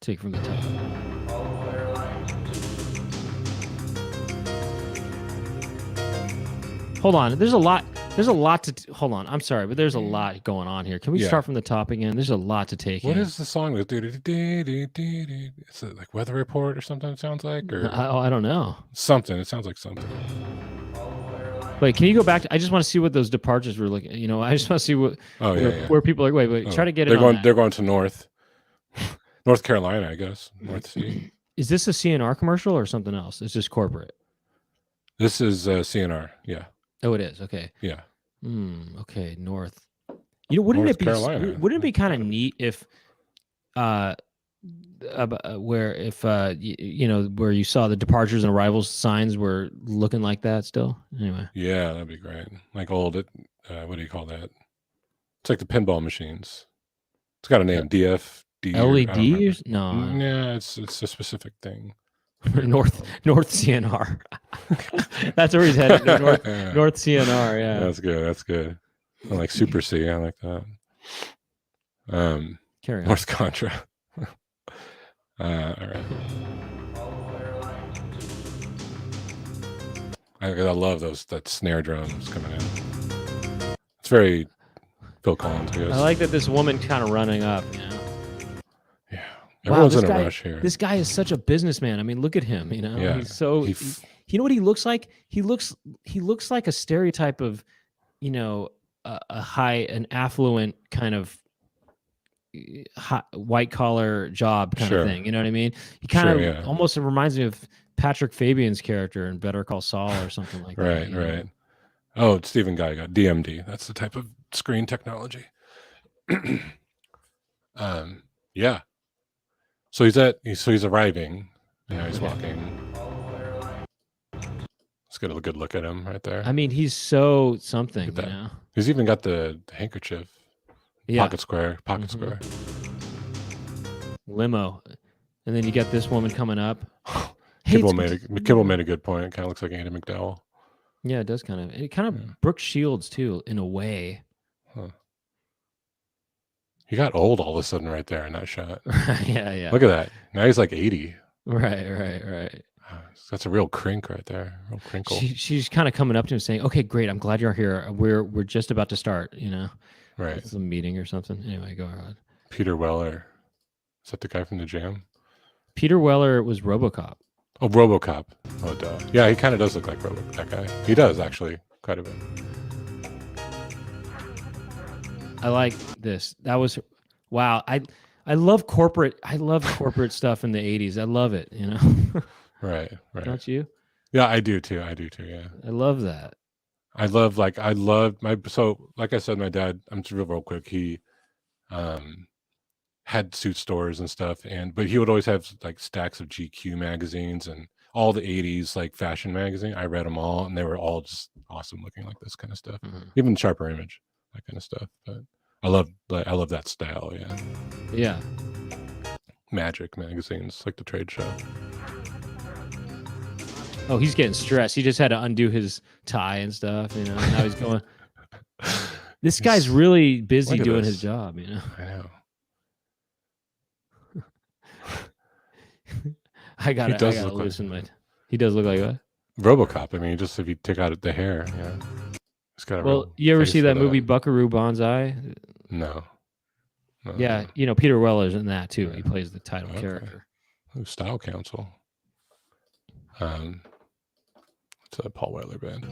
A: Take from the top. Hold on. There's a lot to hold on. I'm sorry, but there's a lot going on here. Can we
B: Yeah.
A: start from the top again? There's a lot to take
B: What
A: in.
B: is the song? Is it like Weather Report or something? It sounds like, or
A: I don't know.
B: something. It sounds like something.
A: Wait, can you go back? I just want to see what those departures were looking. I just want to see what
B: Oh yeah, yeah.
A: where people are. Wait.
B: Oh,
A: Try to get
B: They're
A: it.
B: going.
A: On
B: They're going to North Carolina, I guess. North Sea.
A: Is this a CNR commercial or something else? It's just corporate.
B: This is CNR. Yeah,
A: Oh, it is. Okay.
B: yeah.
A: Okay. North. Wouldn't
B: North
A: it be?
B: Carolina.
A: Wouldn't it be kind of neat if, where if where you saw the departures and arrivals signs were looking like that still? Anyway.
B: Yeah, that'd be great. Like old, what do you call that? It's like the pinball machines. It's got a name, DFD. or- I don't
A: LED?
B: remember.
A: No.
B: Yeah, it's a specific thing.
A: North CNR. That's where he's headed. North CNR. Yeah.
B: That's good. That's good. I like Super C. I like that.
A: Carry on.
B: North Contra. All right. I love that snare drums coming in. It's very Phil Collins, I guess.
A: I like that this woman kind of running up.
B: Yeah.
A: Wow,
B: Everyone's
A: this
B: in a
A: guy-
B: rush here.
A: This guy is such a businessman. I mean, look at him.
B: Yeah.
A: He's so.
B: He
A: You know what he looks like? He looks like a stereotype of, an affluent kind of white collar job kind
B: Sure.
A: of thing. You know what I mean? He kind of
B: yeah.
A: almost reminds me of Patrick Fabian's character in Better Call Saul or something like that.
B: Right,
A: you know?
B: right. Oh, it's Stephen Geiger, DMD. That's the type of screen technology. Yeah. So he's arriving. Now he's walking. Let's get a good look at him right there.
A: I mean, he's so something.
B: Look at
A: You
B: that.
A: know?
B: He's even got the handkerchief.
A: Yeah.
B: Pocket square.
A: Mhm.
B: Square.
A: Limo, and then you got this woman coming up. Hey,
B: Kibble
A: it's-
B: made a good point. It kind of looks like Andy McDowell.
A: Yeah, it does kind of. It kind of
B: Yeah.
A: Brooke Shields too, in a way.
B: Huh. He got old all of a sudden right there in that shot.
A: Yeah.
B: Look at that. Now he's like 80.
A: Right.
B: That's a real crink right there. Real crinkle.
A: She's kind of coming up to him saying, "Okay, great. I'm glad you're here. We're just about to start.
B: Right.
A: It's a meeting or something." Anyway, go ahead.
B: Peter Weller. Is that the guy from the Jam?
A: Peter Weller was RoboCop.
B: Oh, RoboCop. Oh, duh. Yeah, he kind of does look like that guy. He does actually quite a bit.
A: I like this. That was wow. I love corporate. I love corporate stuff in the 80s. I love it.
B: Right.
A: Don't you?
B: Yeah, I do too. Yeah.
A: I love that.
B: I love like I said, my dad, I'm just real quick. He had suit stores and stuff, but he would always have like stacks of GQ magazines and all the 80s like fashion magazine. I read them all, and they were all just awesome looking, like this kind of stuff. Even Sharper Image, that kind of stuff. But I love that style.
A: Yeah.
B: Magic magazines, like the trade show.
A: Oh, he's getting stressed. He just had to undo his tie and stuff. Now he's going. This guy's really busy doing his job.
B: I know.
A: I gotta loosen my. He does look like what?
B: RoboCop. I mean, just if you take out the hair, it's got a.
A: Well, you ever see that movie Buckaroo Banzai?
B: No.
A: Yeah, Peter Weller's in that too. Yeah. He plays the title character.
B: Ooh, Style Council. It's a Paul Weller band.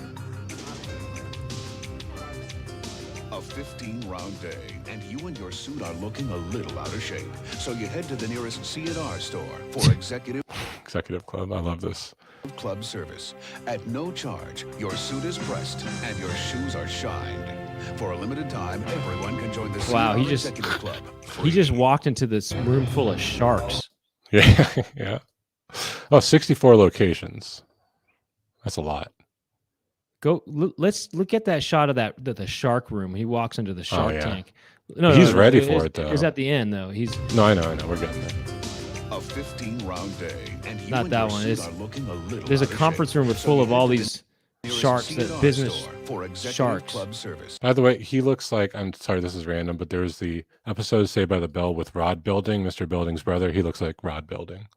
D: A 15-round day, and you and your suit are looking a little out of shape. So you head to the nearest C&R store for Executive
B: Club. I love this.
D: Club service. At no charge, your suit is pressed and your shoes are shined. For a limited time, everyone can join the
A: C&R
D: Executive Club.
A: He just walked into this room full of sharks.
B: Yeah. Oh, 64 locations. That's a lot.
A: Let's look at that shot of the shark room. He walks into the shark tank.
B: No, he's ready for it though.
A: He's at the end though.
B: No, I know. We're getting there.
D: A 15-round day, and you
A: not
D: and
A: that
D: your
A: one.
D: suit are looking a little
A: There's a
D: out of
A: conference
D: shape.
A: room
D: So
A: full
D: you
A: of
D: head
A: all
D: to the
A: these
D: nearest
A: sharks,
D: C&R
A: that business
D: store for Executive
A: sharks.
D: Club service.
B: By the way, he looks like, I'm sorry, this is random, but there was the episode Saved by the Bell with Rod Building, Mr. Building's brother. He looks like Rod Building.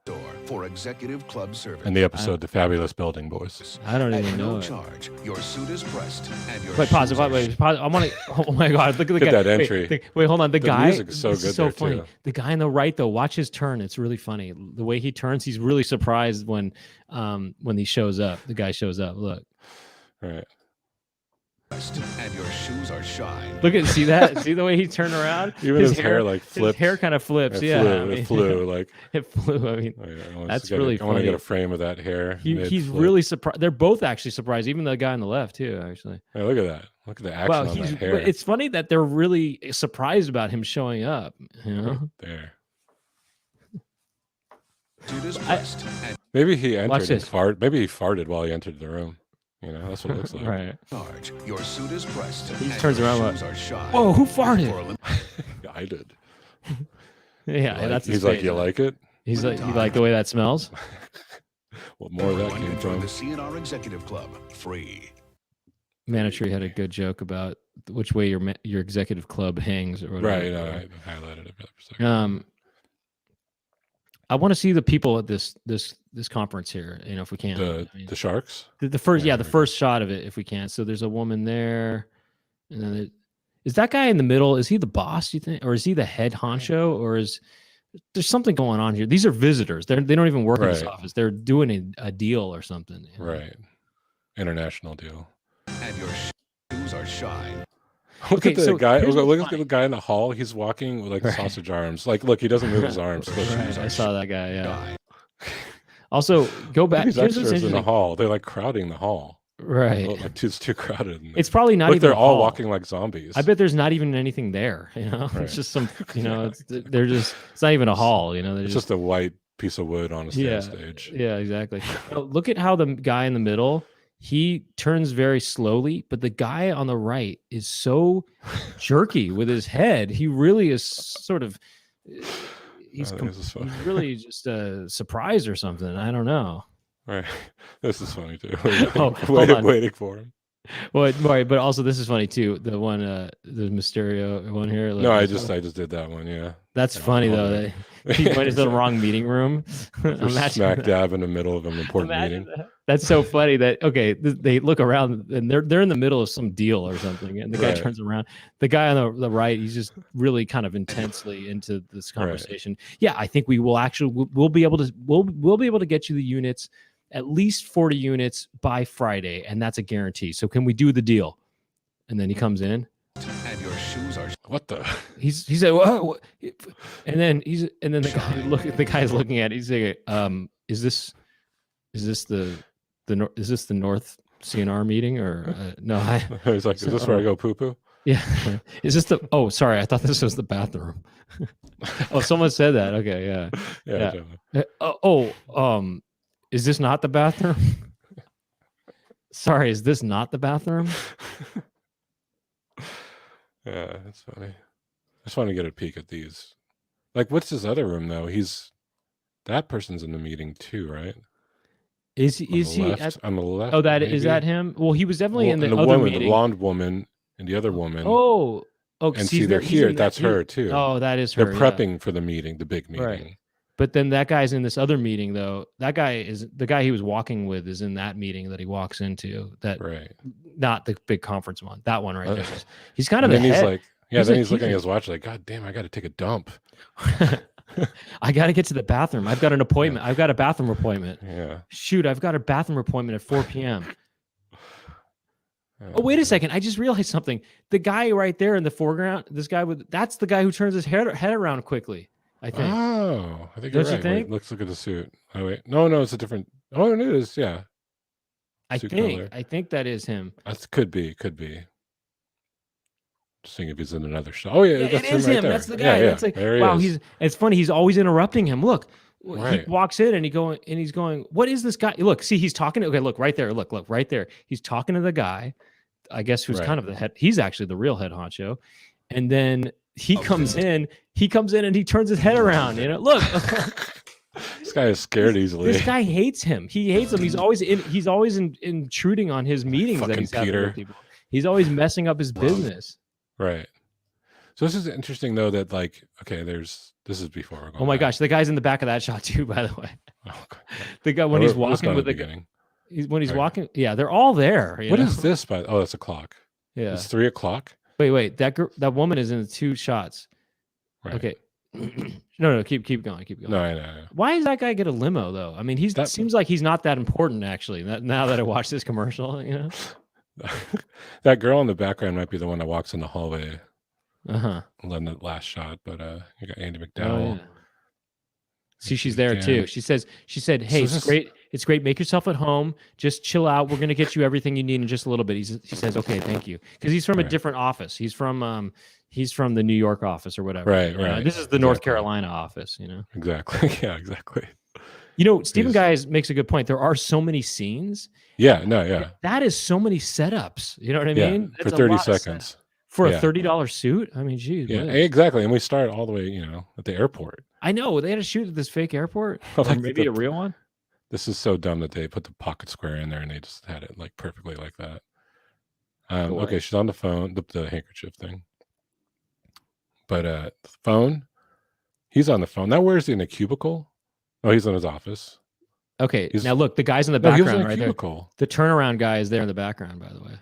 D: For Executive Club service.
B: And the episode, The Fabulous Building Boys.
A: I don't even know.
D: No
A: it.
D: charge. Your suit is pressed and your
A: Wait, pause.
D: shoes
A: Wait, pause. I want to. Oh my God! Look at the
B: Look
A: guy.
B: at that entry.
A: Wait, hold on. The guy.
B: music is so good.
A: So
B: there
A: funny.
B: too.
A: The guy on the right, though, watch his turn. It's really funny. The way he turns, he's really surprised when he shows up. The guy shows up. Look.
B: Right.
D: And your shoes are shined.
A: Look at see that? See the way he turned around?
B: Even his hair like flipped.
A: His hair kind of flips.
B: It flew like
A: it flew. I mean, that's really funny.
B: I want to get a frame of that hair.
A: He's really surprised. They're both actually surprised. Even the guy on the left too. Actually.
B: Hey, look at that. Look at the action on that hair.
A: It's funny that they're really surprised about him showing up.
B: Right there.
D: Maybe
B: he entered and farted. Maybe he farted while he entered the room. That's what it looks like.
A: Right.
D: Your suit is pressed.
A: He turns around like, whoa, who farted?
B: I did.
A: Yeah, that's his
B: he's
A: face.
B: like, you like it?
A: He's like, you like the way that smells?
B: Well, more of that came from
D: the C&R Executive Club free.
A: Manitree had a good joke about which way your executive club hangs or whatever.
B: Right. I highlighted it for a second.
A: I want to see the people at this conference here, if we can.
B: The sharks?
A: The first, the first shot of it, if we can. So there's a woman there, and then is that guy in the middle? Is he the boss? You think, or is he the head honcho, or there's something going on here? These are visitors. They don't even work in this office. They're doing a deal or something.
B: Right, international deal.
D: And your shoes are shined.
B: Look at the guy. Look at the guy in the hall. He's walking with like sausage arms. Like, look, he doesn't move his arms.
A: Right. I saw that guy. Yeah. Also, go back.
B: These extras in the hall. They're like crowding the hall.
A: Right.
B: Like it's too crowded.
A: It's probably not even.
B: They're all walking like zombies.
A: I bet there's not even anything there.
B: Right.
A: It's just some. They're just. It's not even a hall.
B: It's just a white piece of wood on a stage.
A: Yeah, exactly. Look at how the guy in the middle. He turns very slowly, but the guy on the right is so jerky with his head. He really is sort of, he's really just surprised or something. I don't know.
B: Right. This is funny too.
A: Oh, hold on.
B: Waiting for him.
A: Well, right, but also this is funny too. The one, the Mysterio one here.
B: No, I just did that one. Yeah.
A: That's
B: Yeah,
A: funny
B: all
A: though.
B: day.
A: That he went into the wrong meeting room.
B: We're
A: Imagine
B: smack
A: that.
B: dab in the middle of an important
A: Imagine
B: meeting.
A: that. That's so funny that they look around and they're in the middle of some deal or something, and the guy
B: Right.
A: turns around. The guy on the right, he's just really kind of intensely into this conversation. Yeah, I think we will actually we'll be able to get you the units, at least 40 units by Friday, and that's a guarantee. So can we do the deal? And then he comes in.
D: And your shoes are...
B: What the?
A: He said, "What?" And then the guy's looking at it. He's like, is this the North CNR meeting or no?
B: He's like, is this where I go poo poo?
A: Yeah. Is this the? Oh, sorry. I thought this was the bathroom. Oh, someone said that. Okay, yeah. Is this not the bathroom? Sorry, is this not the bathroom?
B: Yeah, that's funny. I just want to get a peek at these. Like, what's this other room though? That person's in the meeting too, right?
A: Is he
B: on the left?
A: Oh, is
B: maybe?
A: that him? Well, he was definitely in the
B: and
A: other
B: woman,
A: meeting.
B: the blonde woman, and the other woman.
A: Oh,
B: and see, they're here. That's her too.
A: Oh, that is her.
B: They're prepping for the meeting, the big meeting.
A: Right. But then that guy's in this other meeting, though. That guy is the guy he was walking with is in that meeting that he walks into. That
B: right.
A: Not the big conference one. That one right there. He's kind of
B: the head.
A: He's
B: like, yeah. Then he's looking at his watch, like, God damn, I got to take a dump.
A: I got to get to the bathroom. I've got an appointment. I've got a bathroom appointment.
B: Yeah.
A: Shoot, I've got a bathroom appointment at 4 p.m. Oh, wait a second. I just realized something. The guy right there in the foreground, that's the guy who turns his head around quickly, I think.
B: Oh, I think
A: Don't
B: you're
A: you
B: right.
A: think?
B: Wait, let's look at the suit. Oh, wait. No, it's a different. Oh, it is. Yeah.
A: I think that is him.
B: That could be. Just seeing if he's in another shot. Oh, yeah.
A: It is him.
B: Right,
A: that's the guy.
B: Yeah,
A: That's like,
B: there
A: wow.
B: he is.
A: It's funny. He's always interrupting him. Look,
B: Right.
A: he walks in and he's going, what is this guy? Look, see, he's talking. Okay, look right there. Look right there. He's talking to the guy, I guess, who's kind of the head. He's actually the real head honcho. And then he comes in and he turns his head around. Look.
B: This guy is scared easily.
A: This guy hates him. He hates him. He's always intruding on his meetings that he's having with people. He's always messing up his business.
B: Right. So this is interesting though that like, okay, this is before.
A: Oh my gosh, the guy's in the back of that shot too, by the way.
B: Oh, God.
A: The guy when he's walking with the
B: beginning.
A: When he's walking, yeah, they're all there.
B: What is this? Oh, that's a clock.
A: Yeah,
B: it's 3 o'clock.
A: Wait, that woman is in the 2 shots.
B: Right.
A: Okay. No, keep going.
B: No, I know.
A: Why does that guy get a limo though? I mean, seems like he's not that important actually. Now that I watched this commercial,
B: That girl in the background might be the one that walks in the hallway.
A: Uh-huh.
B: In the last shot, but you got Andy McDowell.
A: Oh, yeah. See, she's there too. She said, "Hey, it's great. Make yourself at home. Just chill out. We're gonna get you everything you need in just a little bit." She says, "Okay, thank you," because he's from a different office. He's from the New York office or whatever.
B: Right.
A: This is the North Carolina office.
B: Exactly. Yeah, exactly.
A: Stephen Guys makes a good point. There are so many scenes.
B: Yeah. No. Yeah.
A: That is so many setups. You know what I mean?
B: For 30 seconds.
A: For a $30 suit? I mean, geez.
B: Yeah, exactly. And we start all the way, at the airport.
A: I know. They had to shoot at this fake airport. Or maybe a real one.
B: This is so dumb that they put the pocket square in there and they just had it like perfectly like that. Okay, she's on the phone, the handkerchief thing. But the phone, he's on the phone. Now, where is he in a cubicle? Oh, he's in his office.
A: Okay. Now, look, the guy's in the background right
B: cubicle.
A: There. The turnaround guy is there in the background, by the way.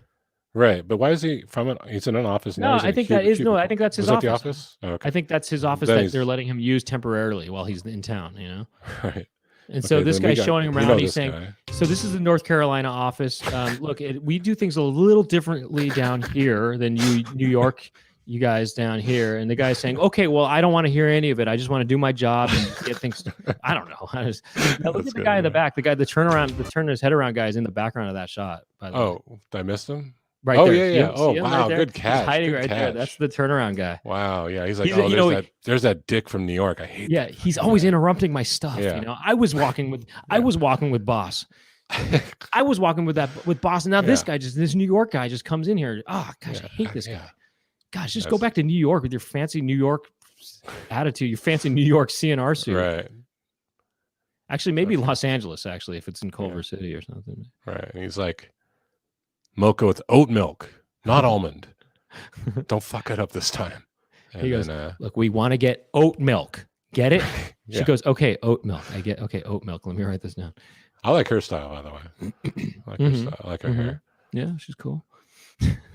B: Right, but why is he from it? He's in an office now.
A: No, I think that is cubicle. No. I think that's his office.
B: The office? Oh, okay.
A: I think that's his office that they're letting him use temporarily while he's in town.
B: Right.
A: And so this guy's showing him around. He's saying, "So this is the North Carolina office. Look, we do things a little differently down here than New York. You guys down here." And the guy's saying, "Okay, well, I don't want to hear any of it. I just want to do my job and get things." I don't know. Now look at the guy in the back. The turn his head around guy is in the background of that shot. By the way.
B: Did I miss him?
A: Right
B: there.
A: Yeah.
B: Oh, wow.
A: Right
B: good catch.
A: He's hiding
B: good catch.
A: there. That's the turnaround guy.
B: Wow. Yeah. He's like, there's that dick from New York. I hate that.
A: He's always interrupting my stuff. Yeah. I was walking with Boss. I was walking with Boss. And now this New York guy just comes in here. Oh, gosh, I hate this guy. Gosh, just go back to New York with your fancy New York attitude, your fancy New York CNR suit.
B: Right.
A: Actually, maybe
B: Okay.
A: Los Angeles. Actually, if it's in Culver City or something.
B: Right. And he's like, mocha with oat milk, not almond. Don't fuck it up this time. And
A: He goes,
B: then,
A: look, we want to get oat milk. Get it? She
B: yeah.
A: goes, okay, oat milk. I get, okay, oat milk. Let me write this down.
B: I like her style, by the way. I like her style. I like her hair.
A: Yeah, she's cool.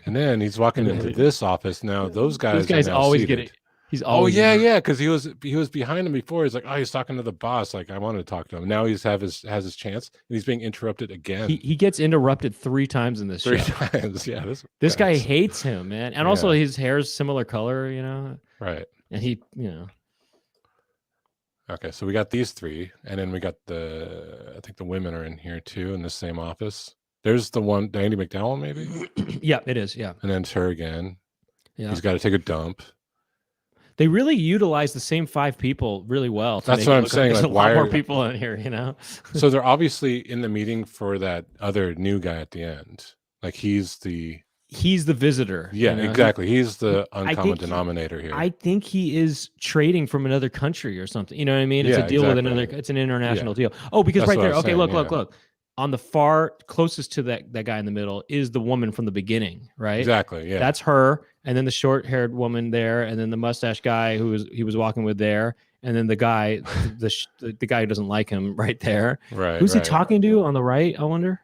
B: And then he's walking into this office now. Those guys.
A: This guy's
B: are now
A: always
B: seated.
A: getting. He's
B: Oh
A: always.
B: yeah, because he was behind him before. He's like, oh, he's talking to the boss. Like, I wanted to talk to him. Now he's has his chance, and he's being interrupted again.
A: He gets interrupted 3 times in this
B: Three
A: show.
B: times. Yeah,
A: This guy hates him, man, and also his hair's similar color, you know.
B: Right.
A: And he, you know.
B: Okay, so we got these 3, and then we got I think the women are in here too in the same office. There's the one, Andy McDowell, maybe.
A: Yeah, it is. Yeah,
B: and then it's her again.
A: Yeah,
B: he's got to take a dump.
A: They really utilize the same 5 people really well.
B: That's what I'm saying.
A: There's
B: Like,
A: a lot more people in here, you know.
B: So they're obviously in the meeting for that other new guy at the end. Like he's the visitor. Yeah, you know? Exactly. He's the uncommon denominator here.
A: I think he is trading from another country or something. You know what I mean? It's a deal with another. It's an international deal. Oh, because that's right there. Okay, look. On the far closest to that guy in the middle is the woman from the beginning, right?
B: Exactly. Yeah,
A: that's her, and then the short-haired woman there, and then the mustache guy he was walking with there, and then the guy, the guy who doesn't like him right there.
B: Right.
A: Who's he talking to on the right? I wonder.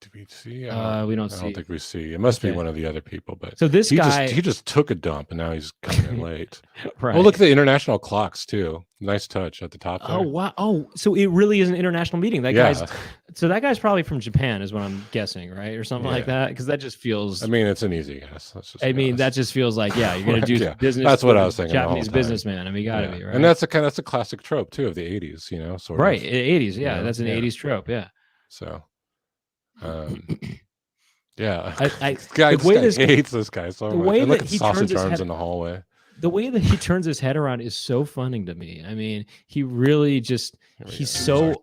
B: Do we see?
A: We don't see.
B: I don't think we see. It must be one of the other people. But
A: so this guy,
B: he just took a dump, and now he's coming in late.
A: Right.
B: Oh, look at the international clocks too. Nice touch at the top there.
A: Oh wow! Oh, so it really is an international meeting. That guy's probably from Japan, is what I'm guessing, right, or something like that. Because that just feels.
B: I mean, it's an easy guess.
A: That just feels like you're gonna do business.
B: That's what I was thinking.
A: Japanese businessman. I mean, gotta be right.
B: And that's a classic trope too of the '80s. You know, sort of.
A: Right, '80s. Yeah, that's an '80s trope. Yeah.
B: So. Yeah,
A: this
B: guy hates this guy so much. The way that he turns his head in the hallway.
A: The way that he turns his head around is so funny to me. I mean, he really he's so.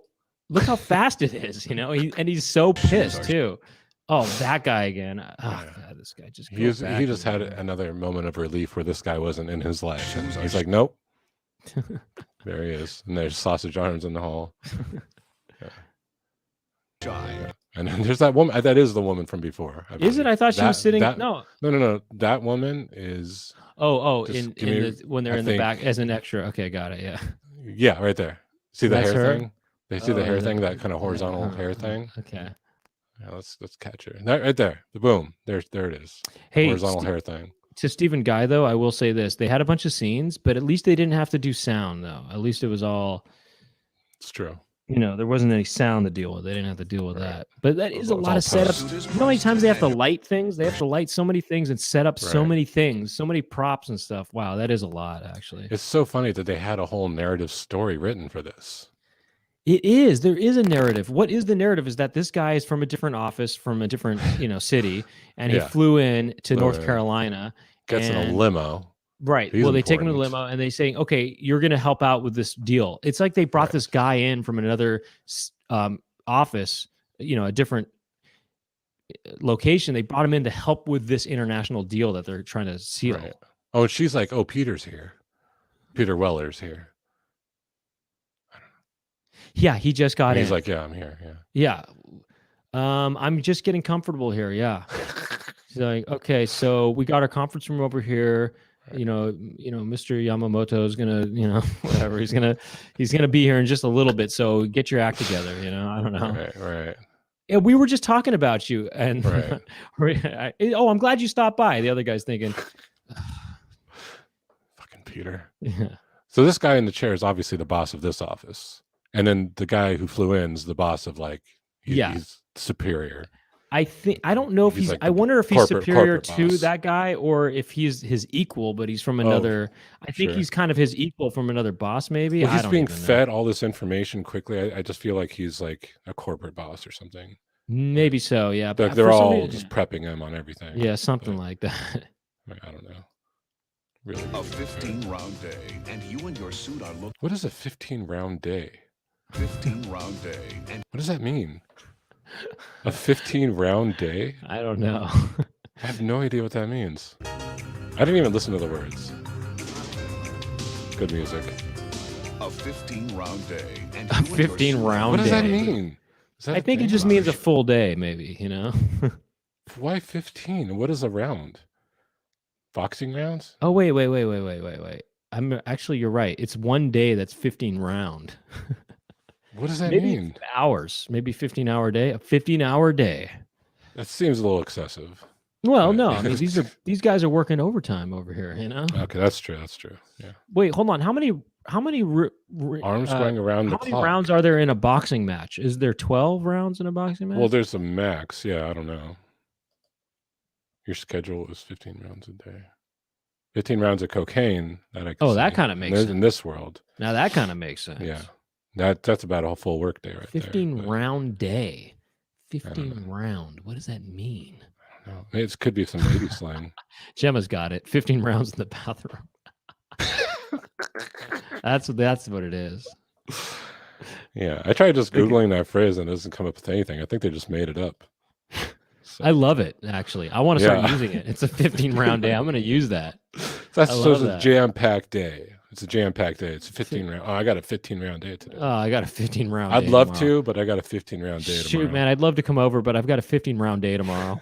A: Look how fast it is, you know. He's so pissed too. Oh, that guy again. Oh, God, this guy just.
B: He just had another moment of relief where this guy wasn't in his life. And he's like, nope. There he is, and there's sausage arms in the hall. Yeah. And then there's that woman. That is the woman from before.
A: Is it? I thought she was sitting.
B: No. That woman is.
A: When they're in the back as an extra. Okay, got it. Yeah.
B: Yeah, right there. See the hair thing? They see the hair thing, that kind of horizontal hair thing.
A: Okay.
B: Yeah, let's catch her. That right there. The boom. There it is.
A: Hey,
B: horizontal hair thing.
A: To Stephen Guy, though, I will say this: they had a bunch of scenes, but at least they didn't have to do sound, though. At least it was all.
B: It's true.
A: You know, there wasn't any sound to deal with. They didn't have to deal with that. But that is a lot of setups. You know how many times they have to light things? They have to light so many things and set up so many things, so many props and stuff. Wow, that is a lot, actually.
B: It's so funny that they had a whole narrative story written for this.
A: It is. There is a narrative. What is the narrative? Is that this guy is from a different office, from a different, city, and he flew in to North Carolina.
B: Gets in a limo.
A: Right. Well, they take him to the limo and they say, okay, you're going to help out with this deal. It's like they brought this guy in from another office, a different location. They brought him in to help with this international deal that they're trying to seal.
B: Right. Oh, and she's like, oh, Peter's here. Peter Weller's here.
A: Yeah, he just got in.
B: He's like, yeah, I'm here. Yeah.
A: I'm just getting comfortable here. Yeah. He's like, okay, so we got our conference room over here. Mr. Yamamoto is gonna, whatever. He's gonna be here in just a little bit. So get your act together. I don't know.
B: Right.
A: Yeah, we were just talking about you, and I'm glad you stopped by. The other guy's thinking,
B: fucking Peter.
A: Yeah.
B: So this guy in the chair is obviously the boss of this office, and then the guy who flew in is the boss of he's superior.
A: I don't know if I wonder if he's superior to that guy or if he's his equal, but he's from another. I think he's kind of his equal from another boss, maybe.
B: Well, he's being fed all this information quickly. I just feel like he's like a corporate boss or something.
A: Maybe so, yeah.
B: But they're all just prepping him on everything.
A: Yeah, something like that.
B: I don't know. Really.
D: A 15-round day, and you and your suit are looking.
B: What is a 15-round day?
D: 15-round day, and
B: what does that mean? A 15-round day?
A: I don't know.
B: I have no idea what that means. I didn't even listen to the words. Good music.
D: A 15-round day. And
A: A
D: you and your
A: 15
D: suit are
A: round
B: What does that
A: day.
B: mean? Is that
A: I
B: a
A: think it
B: thing?
A: just means a full day, maybe, you know?
B: Why 15? What is a round? Boxing rounds?
A: Oh, wait. You're right. It's one day that's 15 round.
B: What does that
A: Maybe
B: mean?
A: hours, maybe 15-hour day, a 15-hour day.
B: That seems a little excessive.
A: Well,
B: But-
A: no, I mean these guys are working overtime over here, you know.
B: Okay, that's true. That's true. Yeah.
A: Wait, hold on. How many
B: Arms going around the
A: how many
B: clock.
A: rounds are there in a boxing match? Is there 12 rounds in a boxing match?
B: Well, there's a max. Yeah, I don't know. Your schedule is 15 rounds a day. 15 rounds of cocaine. That I can
A: that
B: see.
A: kind of makes
B: There's
A: sense.
B: in this world.
A: Now that kind of makes sense.
B: Yeah. That's about a full work day right
A: 15
B: there. but
A: round day.
B: I don't
A: 15 round. What does that mean?
B: I don't know. It could be some lady slang.
A: Gemma's got it. 15 rounds in the bathroom. That's what it is.
B: Yeah, I tried just Googling that phrase and it doesn't come up with anything. I think they just made it up. So,
A: I love it, actually. I want to start
B: Yeah.
A: using it. It's a 15 round day. I'm going to use that.
B: that's
A: I
B: so
A: love
B: it's a
A: that.
B: jam-packed day. It's a jam-packed day. It's a 15 round. Oh, I got a 15 round day today.
A: Oh, I got a 15 round
B: I'd
A: day
B: love
A: tomorrow.
B: to, but I got a 15 round day
A: Shoot,
B: tomorrow.
A: man, I'd love to come over, but I've got a 15 round day tomorrow.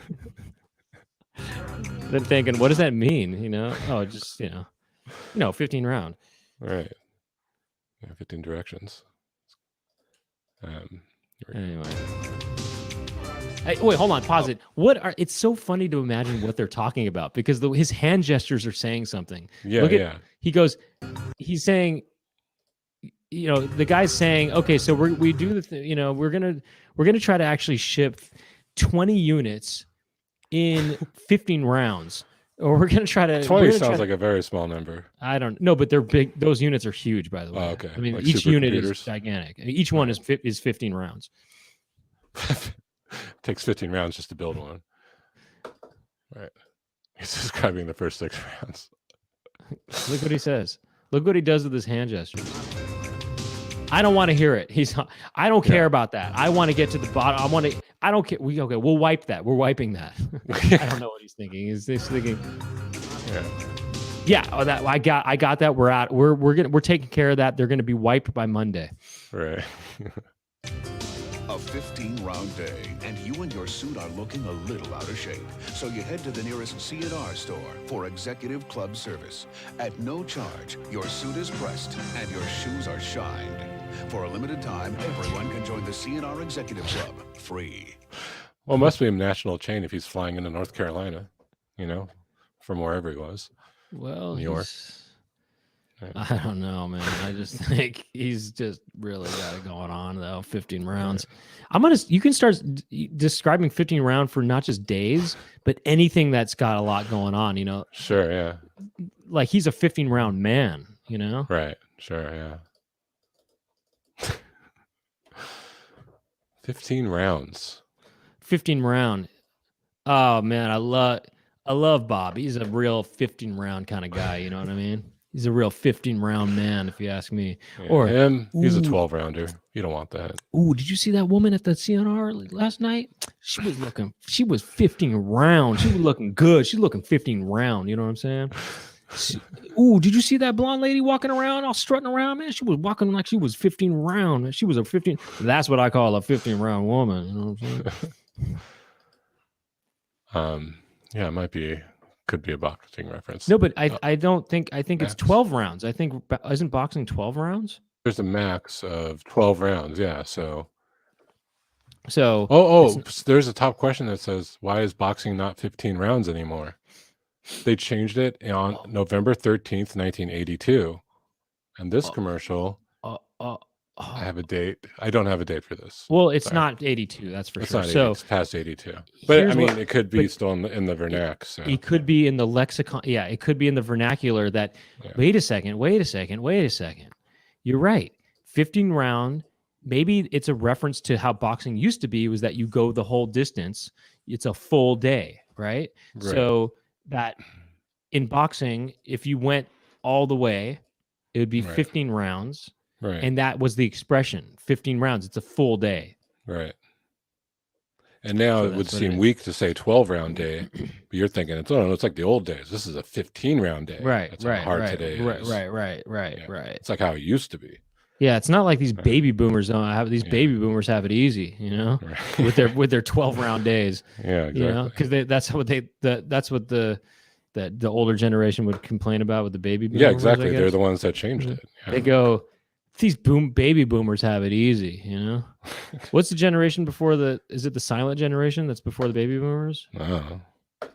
A: Then thinking, what does that mean? You know? Oh, just, 15 round.
B: Right. Yeah, 15 directions.
A: Anyway. Hey, wait, hold on, pause it. It's so funny to imagine what they're talking about because his hand gestures are saying something.
B: Yeah,
A: Look at,
B: yeah.
A: he's saying, the guy's saying, okay, so we do the we're gonna try to actually ship 20 units in 15 rounds, or we're gonna try to.
B: 20 sounds like a very small number.
A: I don't know, but they're big. Those units are huge, by the way.
B: Oh, okay.
A: I mean,
B: Like
A: each unit is
B: supercomputers?
A: gigantic. Each one is 15 rounds.
B: Takes 15 rounds just to build one. Right. He's describing the first 6 rounds.
A: Look what he says. Look what he does with his hand gestures. I don't want to hear it. I don't care about that. I want to get to the bottom. I don't care. We'll wipe that. We're wiping that. I don't know what he's thinking. He's thinking, yeah. Oh, that I got that. We're taking care of that. They're going to be wiped by Monday.
B: Right.
D: A 15-round day, and you and your suit are looking a little out of shape. So you head to the nearest C&R store for executive club service. At no charge, your suit is pressed and your shoes are shined. For a limited time, everyone can join the C&R Executive Club free.
B: Well, it must be a national chain if he's flying into North Carolina, from wherever he was.
A: Well,
B: New York.
A: I don't know, man. I just think he's just really got it going on, though. 15 rounds. You can start describing 15 round for not just days, but anything that's got a lot going on,
B: Sure, yeah.
A: Like he's a 15 round man,
B: Right, sure, yeah. 15 rounds.
A: 15 round. Oh, man, I love Bob. He's a real 15 round kind of guy, you know what I mean? He's a real 15 round man, if you ask me.
B: Yeah,
A: Or
B: him, he's a 12 rounder. You don't want that.
A: Ooh, did you see that woman at the CNR last night? She was 15 round. She was looking good. She's looking 15 round. You know what I'm saying? Ooh, did you see that blonde lady walking around, all strutting around, man? She was walking like she was 15 round. She was a 15. That's what I call a 15 round woman. You know what I'm saying?
B: Yeah, could be a boxing reference.
A: No, but I don't think. I think it's
B: max.
A: 12 rounds. I think isn't boxing 12 rounds?
B: There's a max of 12 rounds. Yeah. So. There's a top question that says, "Why is boxing not 15 rounds anymore?" They changed it on November 13th, 1982, and this commercial. I have a date. I don't have a date for this.
A: Well, it's
B: Sorry.
A: not 82. That's for
B: It's
A: sure.
B: not 80,
A: So
B: it's past 82. But
A: here's
B: I mean,
A: what-
B: it could be
A: but
B: still in the vernac. So.
A: it could be in the lexicon. Yeah, it could be in the vernacular that,
B: Yeah.
A: wait a second. You're right. 15 round. Maybe it's a reference to how boxing used to be, was that you go the whole distance. It's a full day, right?
B: Right.
A: So that in boxing, if you went all the way, it would be
B: Right.
A: 15 rounds.
B: Right.
A: And that was the expression, 15 rounds. It's a full day.
B: Right. And now
A: So
B: it would
A: that's what it
B: seem
A: is.
B: weak to say 12-round day, but you're thinking it's like the old days. This is a 15-round day.
A: Right,
B: That's how hard today
A: right,
B: is.
A: right.
B: Yeah. It's like how it used to be.
A: Yeah, it's not like these
B: Right.
A: baby boomers don't have these
B: Yeah.
A: baby boomers have it easy, you know,
B: Right.
A: with their 12-round days.
B: Yeah, exactly.
A: You know, because that's what the older generation would complain about with the baby boomers.
B: Yeah, exactly.
A: I
B: They're
A: guess.
B: the ones that changed it. Yeah.
A: They go, these baby boomers have it easy, you know. What's the generation before is it the silent generation that's before the baby boomers?
B: I don't know. I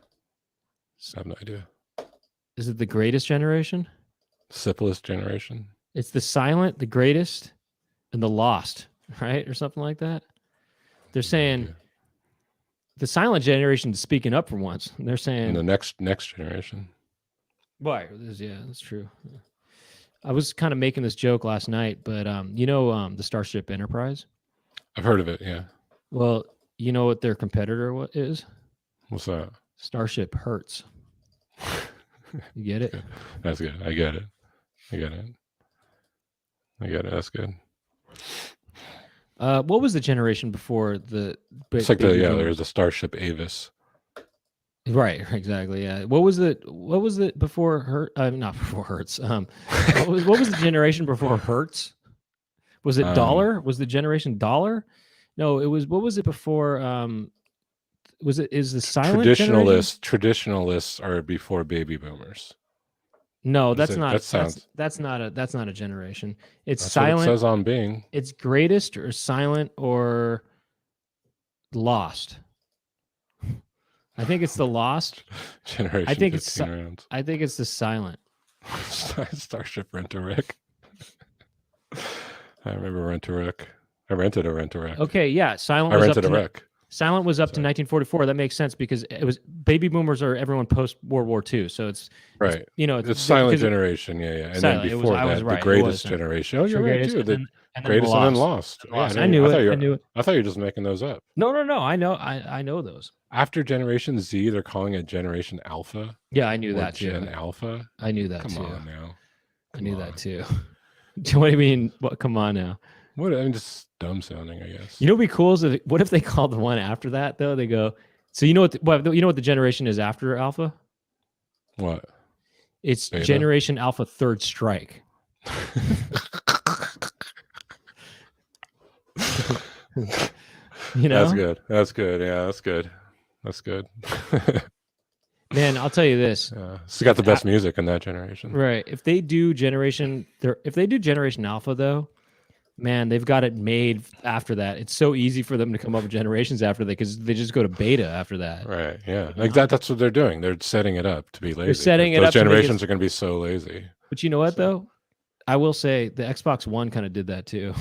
B: have no idea.
A: Is it the greatest generation?
B: Syphilis generation.
A: It's the silent, the greatest, and the lost, right? Or something like that. They're saying
B: Yeah.
A: the silent generation is speaking up for once. They're saying
B: And the next generation.
A: why? Yeah, that's true. I was kind of making this joke last night, but the Starship Enterprise?
B: I've heard of it, yeah.
A: Well, you know what their competitor is?
B: What's that?
A: Starship Hertz. You get it?
B: That's good. I get it. That's good.
A: What was the generation before the?
B: It's like there's a Starship Avis.
A: Right, exactly. Yeah. What was it before Hertz? Not before Hertz. What was the generation before Hertz? Was it dollar? Was the generation dollar? No, it was. What was it before? Is the silent generation?
B: Traditionalists are before baby boomers.
A: No, that's
B: That
A: not.
B: sounds.
A: That's not a generation. It's
B: That's
A: silent.
B: what it says on Bing.
A: It's greatest or silent or lost. I think it's the lost
B: Generation.
A: I think it's
B: 15 rounds.
A: I think it's the silent.
B: Starship Rent-A-Wreck. I remember Rent-A-Wreck. I rented a Rent-A-Wreck.
A: Okay, yeah, silent.
B: I
A: was
B: rented
A: up
B: a
A: to,
B: wreck.
A: Silent was up to 1944. That makes sense because it was baby boomers are everyone post World War II. So it's
B: Right.
A: It's
B: silent generation. Yeah. And
A: silent.
B: then before that, the greatest generation. Oh, you're right too. The greatest and then lost.
A: Lost.
B: Yeah,
A: I knew it.
B: I thought you were just making those up.
A: No. I know. I know those.
B: After Generation Z, they're calling it Generation Alpha.
A: Yeah, I knew
B: or
A: that too.
B: Gen Alpha.
A: I knew that
B: Come
A: too.
B: on now.
A: I knew that too. What do you mean? What? Come on now.
B: What? I mean, just dumb sounding, I guess.
A: You know, what'd be cool is what if they called the one after that though? They go. So you know what the generation is after Alpha?
B: What?
A: It's
B: Beta?
A: Generation Alpha Third Strike. You know,
B: That's good. Yeah, that's good.
A: Man, I'll tell you this.
B: It's got the best music in that generation.
A: Right. If they do Generation Alpha though, man, they've got it made after that. It's so easy for them to come up with generations after that because they just go to beta after that.
B: Right. Yeah. Like that's what they're doing. They're setting it up to be lazy.
A: They're setting it
B: Those
A: up to make
B: generations are going to be so lazy.
A: But you know what though? I will say the Xbox One kind of did that too.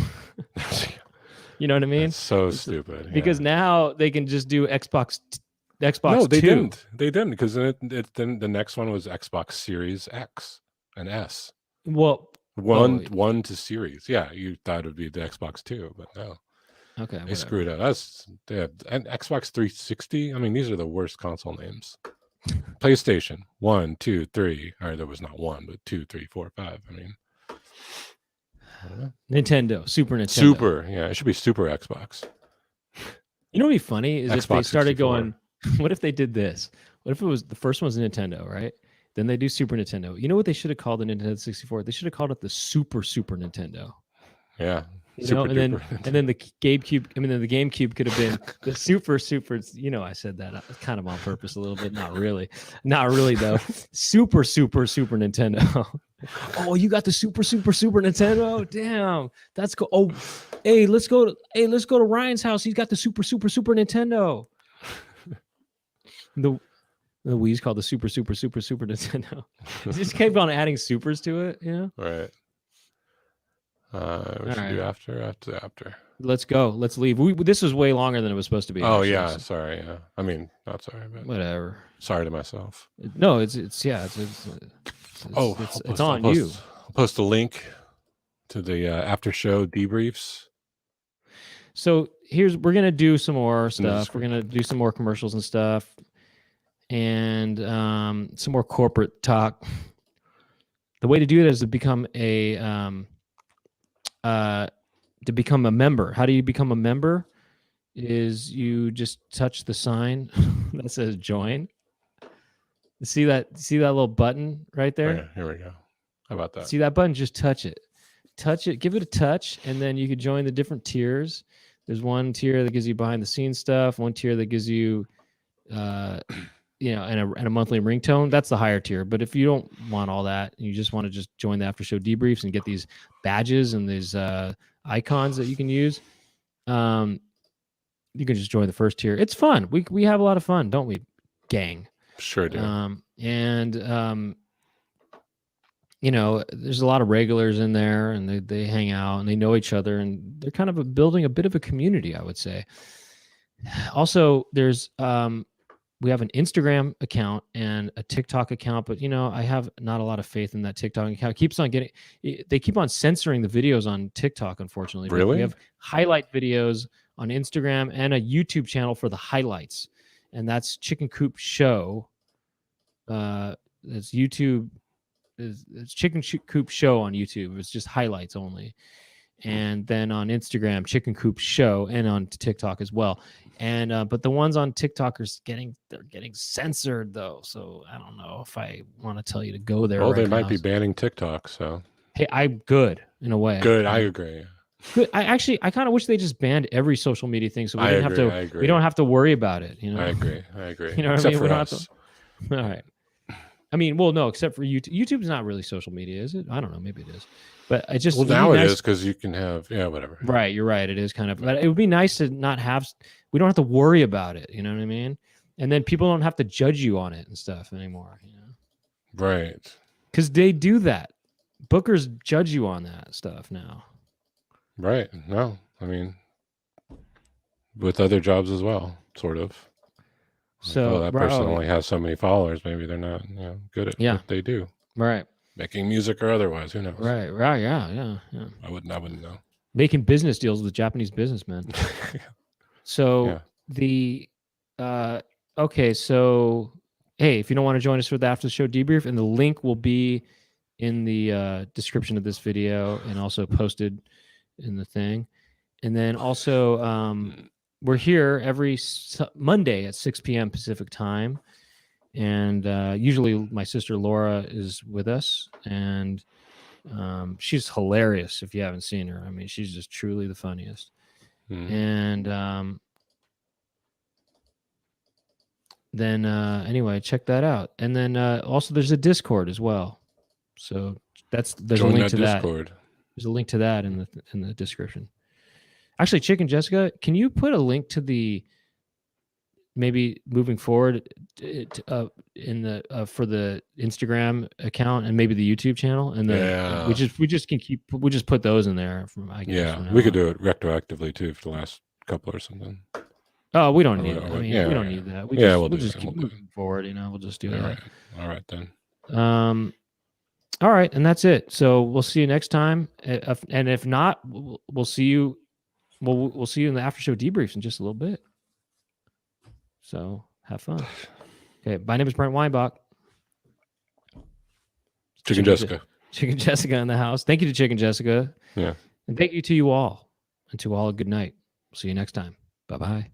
A: You know what I mean?
B: That's so stupid.
A: Because now they can just do Xbox.
B: No, they
A: 2.
B: didn't. They didn't because then the next one was Xbox Series X and S.
A: Well,
B: one to Series. Yeah, you thought it would be the Xbox 2, but no.
A: Okay,
B: they screwed up. And Xbox 360. I mean, these are the worst console names. PlayStation 1, 2, 3. Or there was not 1, but 2, 3, 4, 5. I mean,
A: Nintendo, Super Nintendo.
B: Super, yeah, it should be Super Xbox.
A: You know what'd be funny is
B: Xbox
A: if they started
B: 64.
A: going. What if they did this? What if it was the first one's Nintendo, right? Then they do Super Nintendo. You know what they should have called the Nintendo 64? They should have called it the Super Nintendo.
B: Yeah.
A: You know, and then the GameCube. I mean, then the GameCube could have been the Super. You know, I said that kind of on purpose a little bit. Not really though. Super Nintendo. Oh, you got the Super Nintendo. Damn, that's cool. Oh, hey, let's go to Ryan's house. He's got the Super Nintendo. The Wii's called the Super Nintendo. Just kept on adding supers to it, you know?
B: Right. We should do after.
A: Let's go. Let's leave. This was way longer than it was supposed to be.
B: Oh
A: actually,
B: yeah,
A: so.
B: sorry. Yeah, I mean, not sorry, but
A: Whatever.
B: Sorry to myself.
A: No, it's on you.
B: I'll post a link to the after show debriefs.
A: So we're gonna do some more stuff. We're gonna do some more commercials and stuff, and some more corporate talk. The way to do it is to become a member. How do you become a member? is you just touch the sign that says join. See that little button right there?
B: Okay, here we go. How about that?
A: See that button? Just touch it. Touch it, give it a touch, and then you can join the different tiers. There's one tier that gives you behind the scenes stuff, one tier that gives you and a monthly ringtone. That's the higher tier. But if you don't want all that, you just want to just join the after show debriefs and get these badges and these icons that you can use, you can just join the first tier. It's fun. We have a lot of fun, don't we, gang?
B: Sure do.
A: There's a lot of regulars in there, and they hang out and they know each other, and they're kind of building a bit of a community, I would say. Also, there's we have an Instagram account and a TikTok account, but I have not a lot of faith in that TikTok account. They keep on censoring the videos on TikTok, unfortunately.
B: Really?
A: We have highlight videos on Instagram and a YouTube channel for the highlights, and that's Chicken Coop Show. It's YouTube. It's Chicken Coop Show on YouTube. It's just highlights only. And then on Instagram, Chicken Coop Show, and on TikTok as well. And but the ones on TikTok are getting censored though. So I don't know if I want to tell you to go there.
B: Well,
A: right
B: they might
A: now.
B: be banning TikTok. So
A: hey, I'm good in a way.
B: Good, I agree.
A: Good. I kind of wish they just banned every social media thing, so we didn't have to. We don't have to worry about it.
B: I agree.
A: You know what
B: Except
A: I mean?
B: for
A: We don't
B: us.
A: have to, all right. I mean, well, no, except for YouTube. YouTube's not really social media, is it? I don't know. Maybe it is. But I just
B: now it is because you can have whatever.
A: Right, you're right. It is kind of, but it would be nice to not have. We don't have to worry about it. You know what I mean? And then people don't have to judge you on it and stuff anymore.
B: Right.
A: Because they do that. Bookers judge you on that stuff now.
B: Right. No, I mean, with other jobs as well, sort of.
A: So
B: that person only has so many followers. Maybe they're not good at what they do.
A: Right.
B: Making music or otherwise, who knows?
A: Right. Yeah.
B: I wouldn't know.
A: Making business deals with Japanese businessmen. So okay, so hey, if you don't want to join us for the after the show debrief, and the link will be in the description of this video and also posted in the thing. And then also we're here every Monday at 6 p.m. Pacific time. And usually my sister Laura is with us, and she's hilarious if you haven't seen her. I mean, she's just truly the funniest. And then anyway, check that out. And then also there's a Discord as well. So there's a link to
B: Discord.
A: There's a link to that in the description. Actually, Chicken Jessica, can you put a link to the maybe moving forward in the for the Instagram account and maybe the YouTube channel, and then we just put those in there from, I guess,
B: we could do it retroactively too for the last couple or something.
A: Oh, we don't need. We don't need that. We'll just keep moving forward. We'll just do that.
B: All right then.
A: All right, and that's it. So we'll see you next time, and if not, we'll see you. We'll see you in the after show debriefs in just a little bit. So have fun. Okay, my name is Brent Weinbach.
B: Chicken Jessica.
A: Chicken Jessica in the house. Thank you to Chicken Jessica.
B: Yeah.
A: And thank you to you all. And to all a good night. See you next time. Bye-bye.